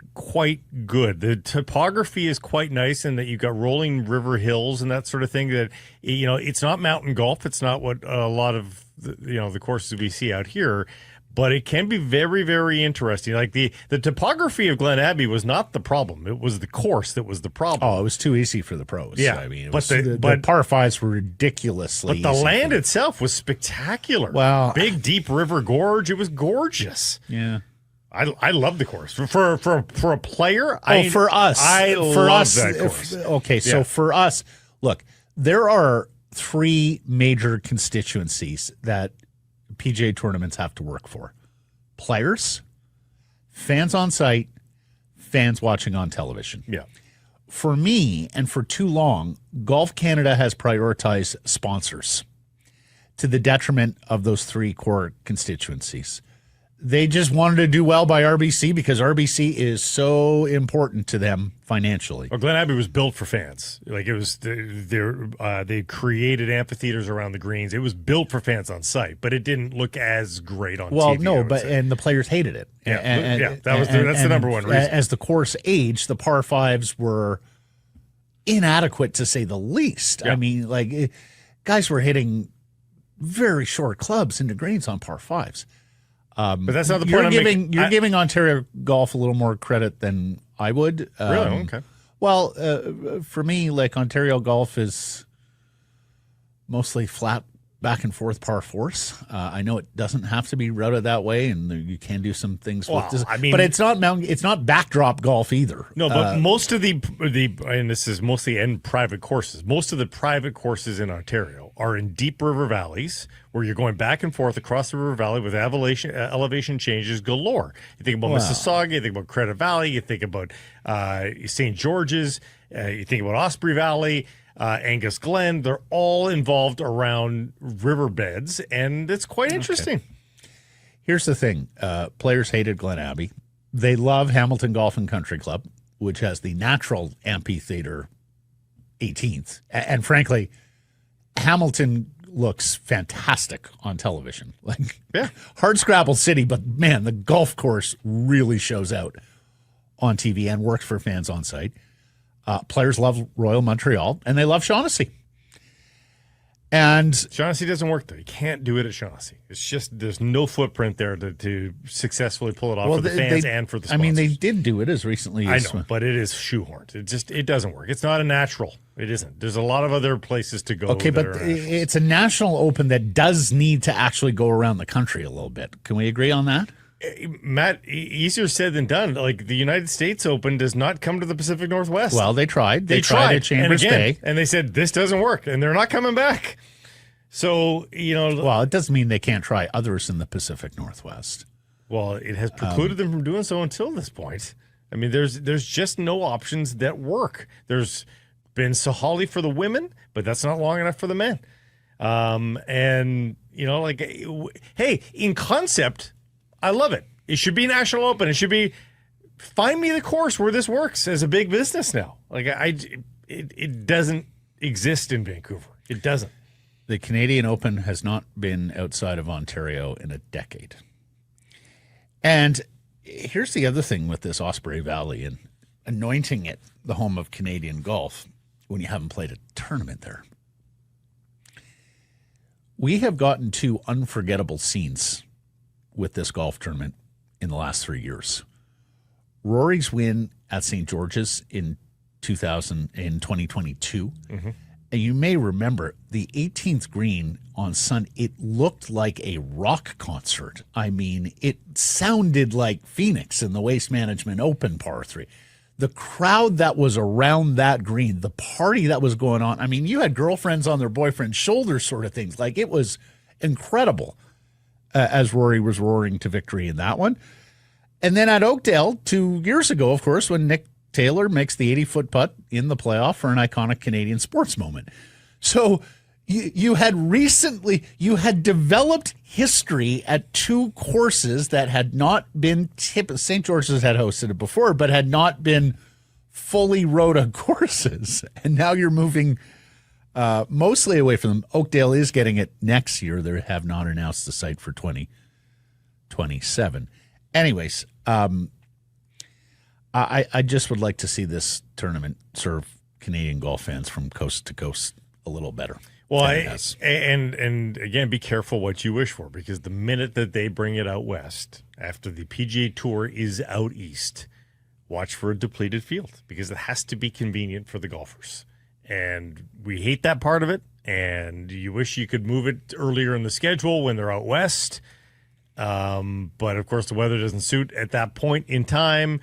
good. The topography is quite nice in that you've got rolling river hills and that sort of thing. That it's not mountain golf. It's not what a lot of the courses we see out here. But it can be very, very interesting. Like the topography of Glen Abbey was not the problem. It was the course that was the problem. Oh, it was too easy for the pros. Yeah. I mean, the par fives were ridiculously easy. But the land itself was spectacular. Well, big, deep river gorge. It was gorgeous. Yeah. I love the course. For a player, for us. I love that course. So for us, look, there are three major constituencies that PGA tournaments have to work for: players, fans on site, fans watching on television. Yeah. For me, and for too long, Golf Canada has prioritized sponsors to the detriment of those three core constituencies. They just wanted to do well by RBC because RBC is so important to them financially. Well, Glen Abbey was built for fans. Like it was, they created amphitheaters around the greens. It was built for fans on site, but it didn't look as great on TV. Well, no, and the players hated it. That's the number one reason. As the course aged, the par fives were inadequate to say the least. Yeah. I mean, guys were hitting very short clubs into greens on par fives. But that's not the point I'm making. You're giving Ontario golf a little more credit than I would. Really? Okay. Well, for me, Ontario golf is mostly flat back and forth par fours. I know it doesn't have to be routed that way, and you can do some things with this. But it's not backdrop golf either. No, but most of the and this is mostly in private courses. Most of the private courses in Ontario are in deep river valleys where you're going back and forth across the river valley with elevation changes galore. You think about Mississauga, you think about Greta Valley, you think about St. George's, you think about Osprey Valley, Angus Glen. They're all involved around riverbeds, and it's quite interesting. Here's the thing. Players hated Glen Abbey. They love Hamilton Golf and Country Club, which has the natural amphitheater 18th. And frankly, Hamilton looks fantastic on television. Like, hard scrabble city, but man, the golf course really shows out on TV and works for fans on site. Players love Royal Montreal, and they love Shaughnessy. And Shaughnessy doesn't work, though. You can't do it at Shaughnessy. It's just there's no footprint there to successfully pull it off for the fans and for the sponsors. I mean, they did do it as recently as... I know, but it is shoehorned. It doesn't work. It's not a natural. It isn't. There's a lot of other places to go. Okay, but it's a national open that does need to actually go around the country a little bit. Can we agree on that? Matt, easier said than done. Like, the United States Open does not come to the Pacific Northwest. Well, they tried. They tried at Chambers Bay. And they said, this doesn't work, and they're not coming back. So, Well, it doesn't mean they can't try others in the Pacific Northwest. Well, it has precluded them from doing so until this point. I mean, there's just no options that work. There's been Sahali for the women, but that's not long enough for the men. And, hey, in concept, I love it. It should be National Open. It should be, find me the course where this works as a big business now. Like, it doesn't exist in Vancouver. It doesn't. The Canadian Open has not been outside of Ontario in a decade. And here's the other thing with this Osprey Valley and anointing it the home of Canadian golf when you haven't played a tournament there. We have gotten two unforgettable scenes with this golf tournament in the last 3 years. Rory's win at St. George's in 2022. Mm-hmm. And you may remember the 18th green on Sunday, it looked like a rock concert. I mean, it sounded like Phoenix in the Waste Management Open par 3. The crowd that was around that green, the party that was going on, I mean, you had girlfriends on their boyfriend's shoulders sort of things. Like, it was incredible as Rory was roaring to victory in that one. And then at Oakdale 2 years ago, of course, when Nick Taylor makes the 80-foot putt in the playoff for an iconic Canadian sports moment. So you had developed history at two courses that had not been St. George's had hosted it before, but had not been fully rota courses. And now you're moving mostly away from them. Oakdale is getting it next year. They have not announced the site for 2027. Anyways, I just would like to see this tournament serve Canadian golf fans from coast to coast a little better. Well, and again, be careful what you wish for, because the minute that they bring it out west, after the PGA Tour is out east, watch for a depleted field, because it has to be convenient for the golfers. And we hate that part of it, and you wish you could move it earlier in the schedule when they're out west. But, of course, the weather doesn't suit at that point in time.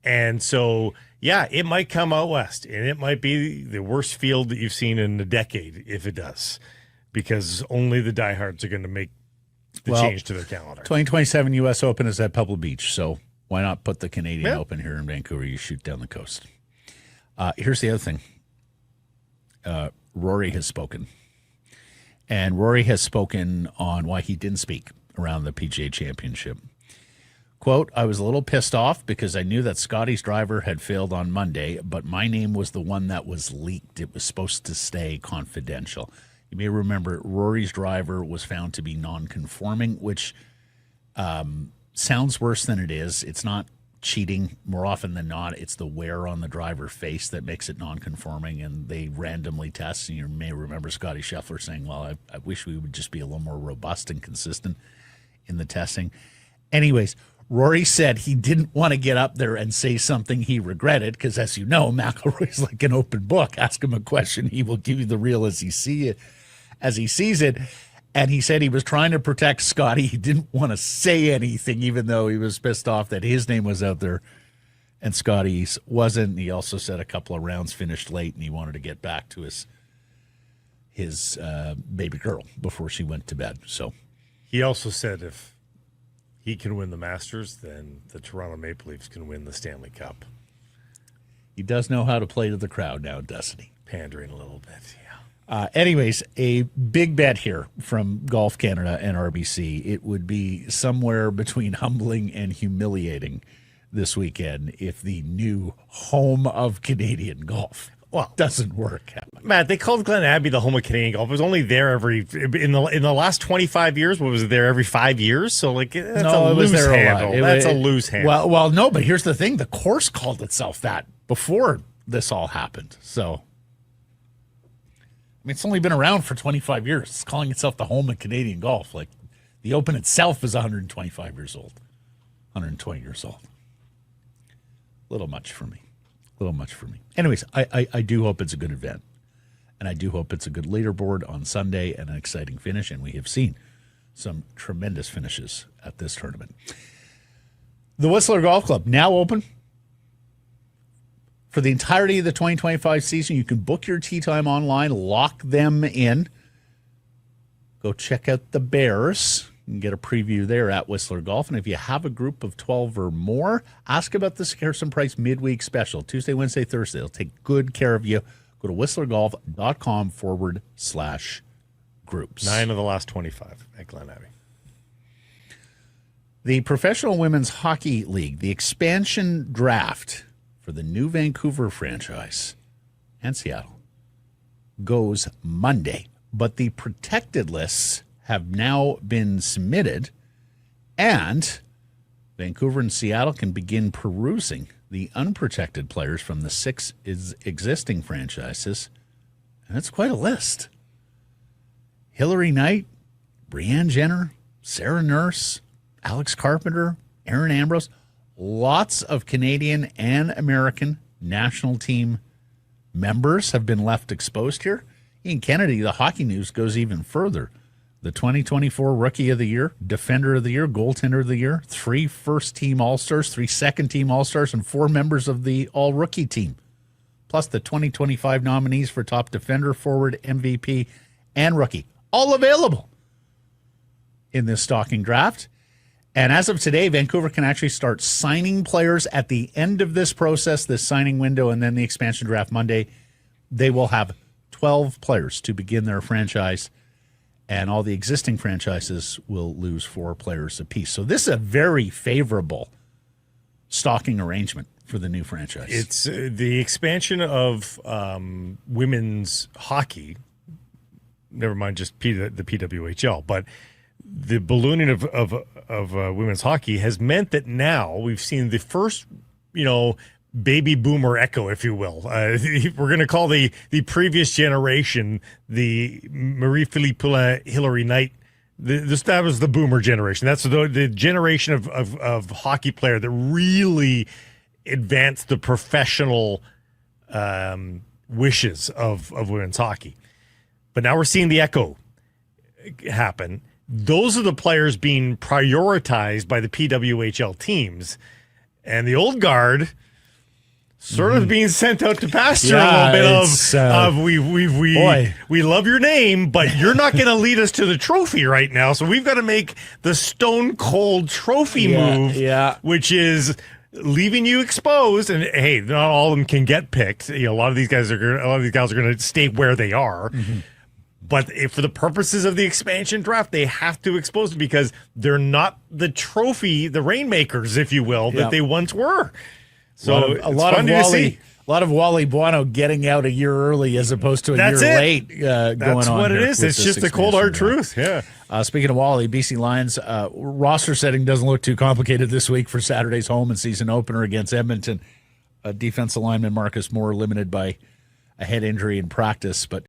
And so, yeah, it might come out west, and it might be the worst field that you've seen in a decade if it does, because only the diehards are going to make the change to their calendar. 2027 U.S. Open is at Pebble Beach, so why not put the Canadian Open here in Vancouver? You shoot down the coast. Here's the other thing. Rory has spoken, and Rory has spoken on why he didn't speak around the PGA Championship. Quote, I was a little pissed off because I knew that Scotty's driver had failed on Monday, but my name was the one that was leaked. It was supposed to stay confidential. You may remember Rory's driver was found to be non-conforming, which sounds worse than it is. It's not cheating. More often than not, it's the wear on the driver's face that makes it non-conforming, and they randomly test. And you may remember Scotty Scheffler saying, well, I wish we would just be a little more robust and consistent in the testing. Anyways, Rory said he didn't want to get up there and say something he regretted because, as you know, McIlroy's like an open book. Ask him a question, he will give you the real as he sees it. And he said he was trying to protect Scotty. He didn't want to say anything, even though he was pissed off that his name was out there and Scotty's wasn't. He also said a couple of rounds finished late, and he wanted to get back to his baby girl before she went to bed. So He also said if he can win the Masters, then the Toronto Maple Leafs can win the Stanley Cup. he does know how to play to the crowd now, doesn't he? Pandering a little bit, yeah. Anyways, a big bet here from Golf Canada and RBC. It would be somewhere between humbling and humiliating this weekend if the new home of Canadian golf doesn't work out. Matt, they called Glen Abbey the home of Canadian golf. It was only there in the last 25 years. What was it there every 5 years? So like that's a loose handle. That's a loose handle. Well, no, but here's the thing: the course called itself that before this all happened. So. I mean, it's only been around for 25 years. It's calling itself the home of Canadian golf. Like, the Open itself is 125 years old, 120 years old. A little much for me. Anyways, I do hope it's a good event. And I do hope it's a good leaderboard on Sunday and an exciting finish. And we have seen some tremendous finishes at this tournament. The Whistler Golf Club, now open. For the entirety of the 2025 season, you can book your tee time online, lock them in. Go check out the Bears and get a preview there at Whistler Golf. And if you have a group of 12 or more, ask about the Harrison Price midweek special. Tuesday, Wednesday, Thursday. They'll take good care of you. Go to whistlergolf.com/groups. 9 of the last 25 at Glen Abbey. The Professional Women's Hockey League, the expansion draft for the new Vancouver franchise and Seattle goes Monday, but the protected lists have now been submitted, and Vancouver and Seattle can begin perusing the unprotected players from the 6 existing franchises, and it's quite a list. Hilary Knight, Brianne Jenner, Sarah Nurse, Alex Carpenter, Aaron Ambrose. Lots of Canadian and American national team members have been left exposed here. In Kennedy, the hockey news goes even further. The 2024 Rookie of the Year, Defender of the Year, Goaltender of the Year, 3 first-team All-Stars, 3 second-team All-Stars, and 4 members of the All-Rookie team. Plus the 2025 nominees for Top Defender, Forward, MVP, and Rookie. All available in this stocking draft. And as of today, Vancouver can actually start signing players at the end of this process, this signing window, and then the expansion draft Monday. They will have 12 players to begin their franchise, and all the existing franchises will lose 4 players apiece. So this is a very favorable stocking arrangement for the new franchise. It's the expansion of women's hockey, never mind just the PWHL, but the ballooning of women's hockey has meant that now we've seen the first, baby boomer echo, if you will. We're going to call the previous generation the Marie-Philippe Poulin, Hilary Knight. That was the boomer generation. That's the generation of hockey player that really advanced the professional wishes of women's hockey. But now we're seeing the echo happen. Those are the players being prioritized by the PWHL teams, and the old guard sort of being sent out to pasture a little bit we love your name, but you're not going to lead us to the trophy right now. So we've got to make the stone cold trophy move, which is leaving you exposed. And hey, not all of them can get picked. A lot of these guys are going to stay where they are. Mm-hmm. But for the purposes of the expansion draft, they have to expose it because they're not the trophy, the rainmakers, if you will, that they once were. So a lot of Wally Buono getting out a year early as opposed to a year late. That's what it is. It's just the cold hard truth. Yeah. Speaking of Wally, BC Lions roster setting doesn't look too complicated this week for Saturday's home and season opener against Edmonton. Defensive lineman Marcus Moore limited by a head injury in practice, but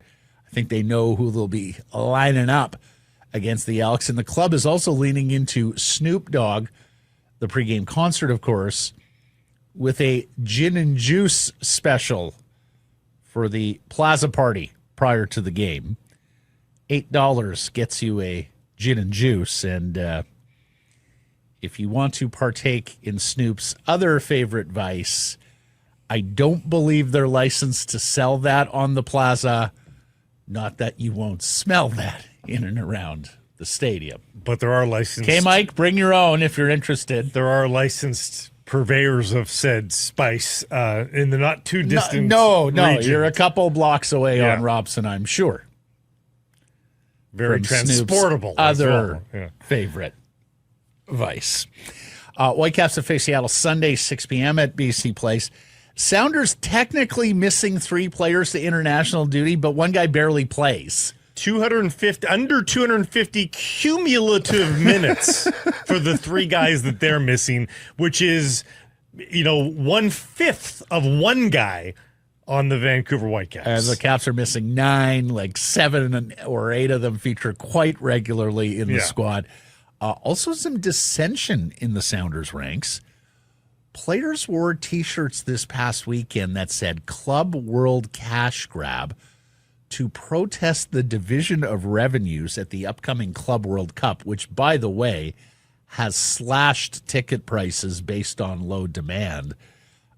I think they know who they'll be lining up against the Elks. And the club is also leaning into Snoop Dogg, the pregame concert, of course, with a gin and juice special for the Plaza Party prior to the game. $8 gets you a gin and juice. And if you want to partake in Snoop's other favorite vice, I don't believe they're licensed to sell that on the Plaza. Not that you won't smell that in and around the stadium. But there are licensed. Okay, Mike, bring your own if you're interested. There are licensed purveyors of said spice in the not too distant. No, region. you're a couple blocks away Yeah. on Robson, I'm sure. Very From Snoop's transportable. as other well. Yeah. favorite vice. Whitecaps to face Seattle Sunday, 6 p.m. at BC Place. Sounders technically missing 3 players to international duty, but one guy barely plays. 250 under 250 cumulative minutes for the 3 guys that they're missing, which is 1/5 of one guy on the Vancouver Whitecaps. And the Caps are missing 9, like 7 or 8 of them feature quite regularly in the squad. Also some dissension in the Sounders ranks. Players wore T-shirts this past weekend that said Club World Cash Grab to protest the division of revenues at the upcoming Club World Cup, which, by the way, has slashed ticket prices based on low demand.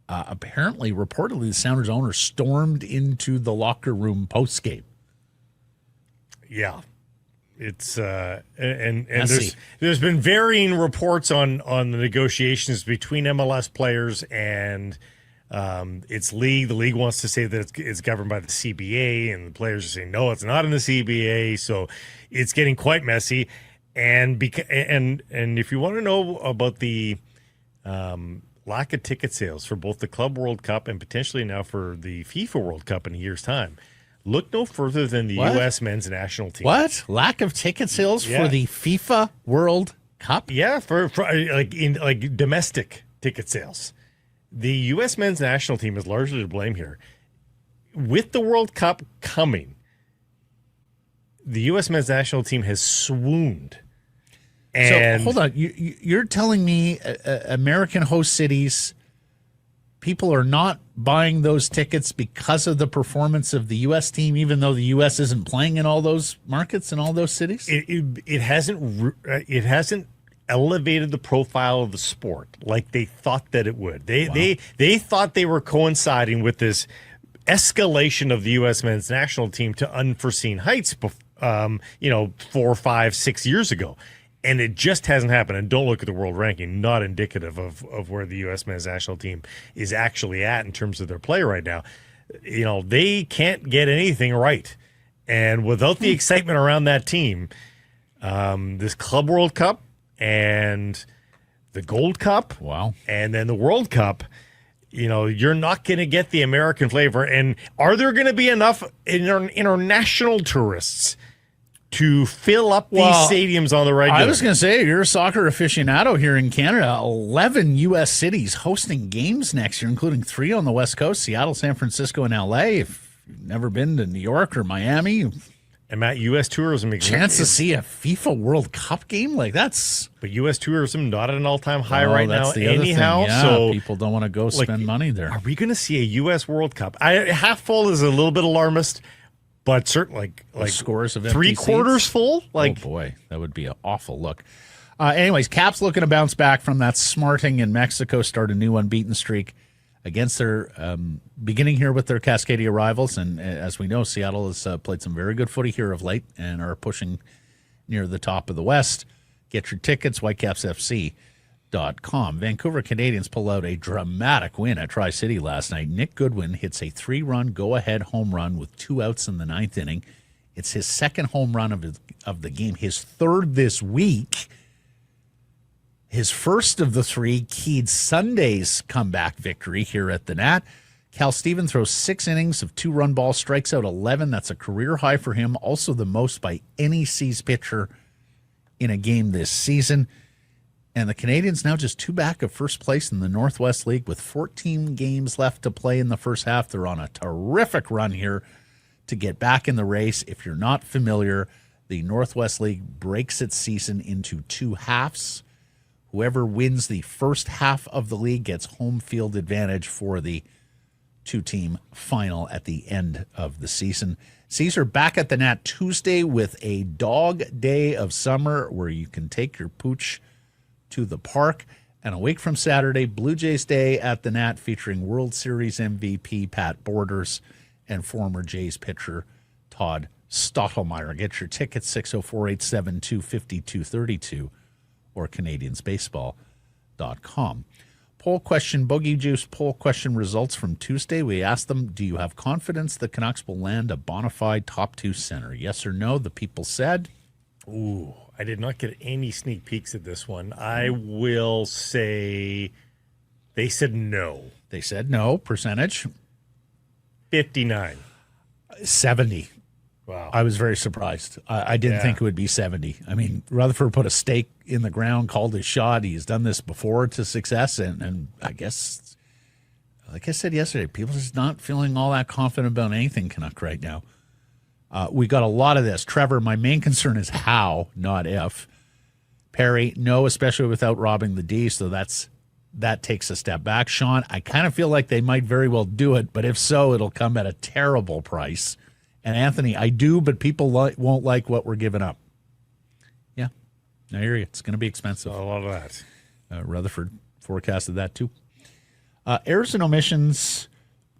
Reportedly, the Sounders owner stormed into the locker room post-game. Yeah. It's and there's been varying reports on the negotiations between MLS players and its league. The league wants to say that it's governed by the CBA, and the players are saying no, it's not in the CBA. So it's getting quite messy. And if you want to know about the lack of ticket sales for both the Club World Cup and potentially now for the FIFA World Cup in a year's time, look no further than the U.S. men's national team. What? Lack of ticket sales for the FIFA World Cup? Yeah, for domestic ticket sales. The U.S. men's national team is largely to blame here. With the World Cup coming, the U.S. men's national team has swooned. And so hold on, you're telling me American host cities, people are not buying those tickets because of the performance of the U.S. team, even though the U.S. isn't playing in all those markets and all those cities? It hasn't elevated the profile of the sport like they thought that it would. They thought they were coinciding with this escalation of the U.S. men's national team to unforeseen heights, 4, 5, 6 years ago. And it just hasn't happened. And don't look at the world ranking, not indicative of where the U.S. men's national team is actually at in terms of their play right now. They can't get anything right. And without the excitement around that team, this Club World Cup and the Gold Cup, and then the World Cup, you're not going to get the American flavor. And are there going to be enough international tourists to fill up these stadiums on the regular? I was going to say, you're a soccer aficionado here in Canada. 11 U.S. cities hosting games next year, including 3 on the West Coast, Seattle, San Francisco, and L.A. If you've never been to New York or Miami, and Matt, U.S. tourism chance to see a FIFA World Cup game like that's. But U.S. tourism not at an all-time high right now. The anyhow, other thing. Yeah, so people don't want to go spend money there. Are we going to see a U.S. World Cup? Half full is a little bit alarmist. But certainly, like scores of 3/4 full. Oh boy, that would be an awful look. Anyways, Caps looking to bounce back from that smarting in Mexico. Start a new unbeaten streak against their beginning here with their Cascadia rivals. And as we know, Seattle has played some very good footy here of late and are pushing near the top of the West. Get your tickets, whitecapsfc.com. Vancouver Canadians pull out a dramatic win at Tri-City last night. Nick Goodwin hits a 3-run go-ahead home run with 2 outs in the 9th inning. It's his 2nd home run of the game, his 3rd this week. His first of the 3 keyed Sunday's comeback victory here at the Nat. Cal Steven throws 6 innings of 2-run ball, strikes out 11. That's a career high for him, also the most by any C's pitcher in a game this season. And the Canadians now just 2 back of first place in the Northwest League with 14 games left to play in the first half. They're on a terrific run here to get back in the race. If you're not familiar, the Northwest League breaks its season into 2 halves. Whoever wins the first half of the league gets home field advantage for the 2-team final at the end of the season. Caesar back at the Nat Tuesday with a dog day of summer where you can take your pooch to the park. And a week from Saturday, Blue Jays Day at the Nat featuring World Series MVP Pat Borders and former Jays pitcher Todd Stottlemyre. Get your tickets 604-872-5232 or CanadiansBaseball.com. Poll question, Boogie Juice poll question results from Tuesday. We asked them, do you have confidence the Canucks will land a bona fide top 2 center? Yes or no? The people said. Ooh, I did not get any sneak peeks at this one. I will say they said no. They said no. Percentage? 59. 70. Wow. I was very surprised. I didn't think it would be 70. I mean, Rutherford put a stake in the ground, called his shot. He's done this before to success. And I guess, like I said yesterday, people are just not feeling all that confident about anything Canuck right now. We got a lot of this. Trevor, my main concern is how, not if. Perry, no, especially without robbing the D. So that takes a step back. Sean, I kind of feel like they might very well do it, but if so, it'll come at a terrible price. And Anthony, I do, but people won't like what we're giving up. Yeah, I hear you. It's going to be expensive. A lot of that. Rutherford forecasted that too. Errors and omissions,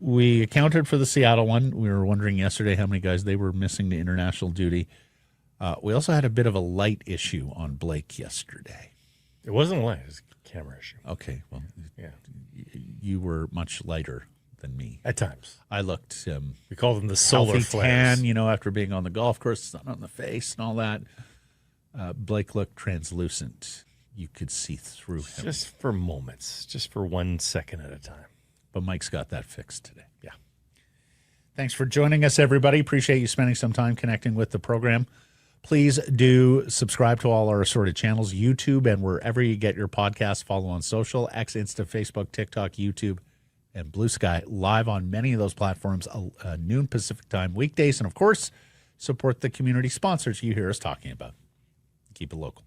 we accounted for the Seattle one. We were wondering yesterday how many guys they were missing to international duty. We also had a bit of a light issue on Blake yesterday. It wasn't light. It was a camera issue. Okay, well, Yeah. you were much lighter than me. At times. I looked We call them the solar healthy flares. tan, after being on the golf course, sun on the face and all that. Blake looked translucent. You could see through him. Just for moments. Just for 1 second at a time. But Mike's got that fixed today. Yeah. Thanks for joining us, everybody. Appreciate you spending some time connecting with the program. Please do subscribe to all our assorted channels, YouTube, and wherever you get your podcasts. Follow on social, X, Insta, Facebook, TikTok, YouTube, and Blue Sky, live on many of those platforms, noon Pacific time weekdays. And, of course, support the community sponsors you hear us talking about. Keep it local.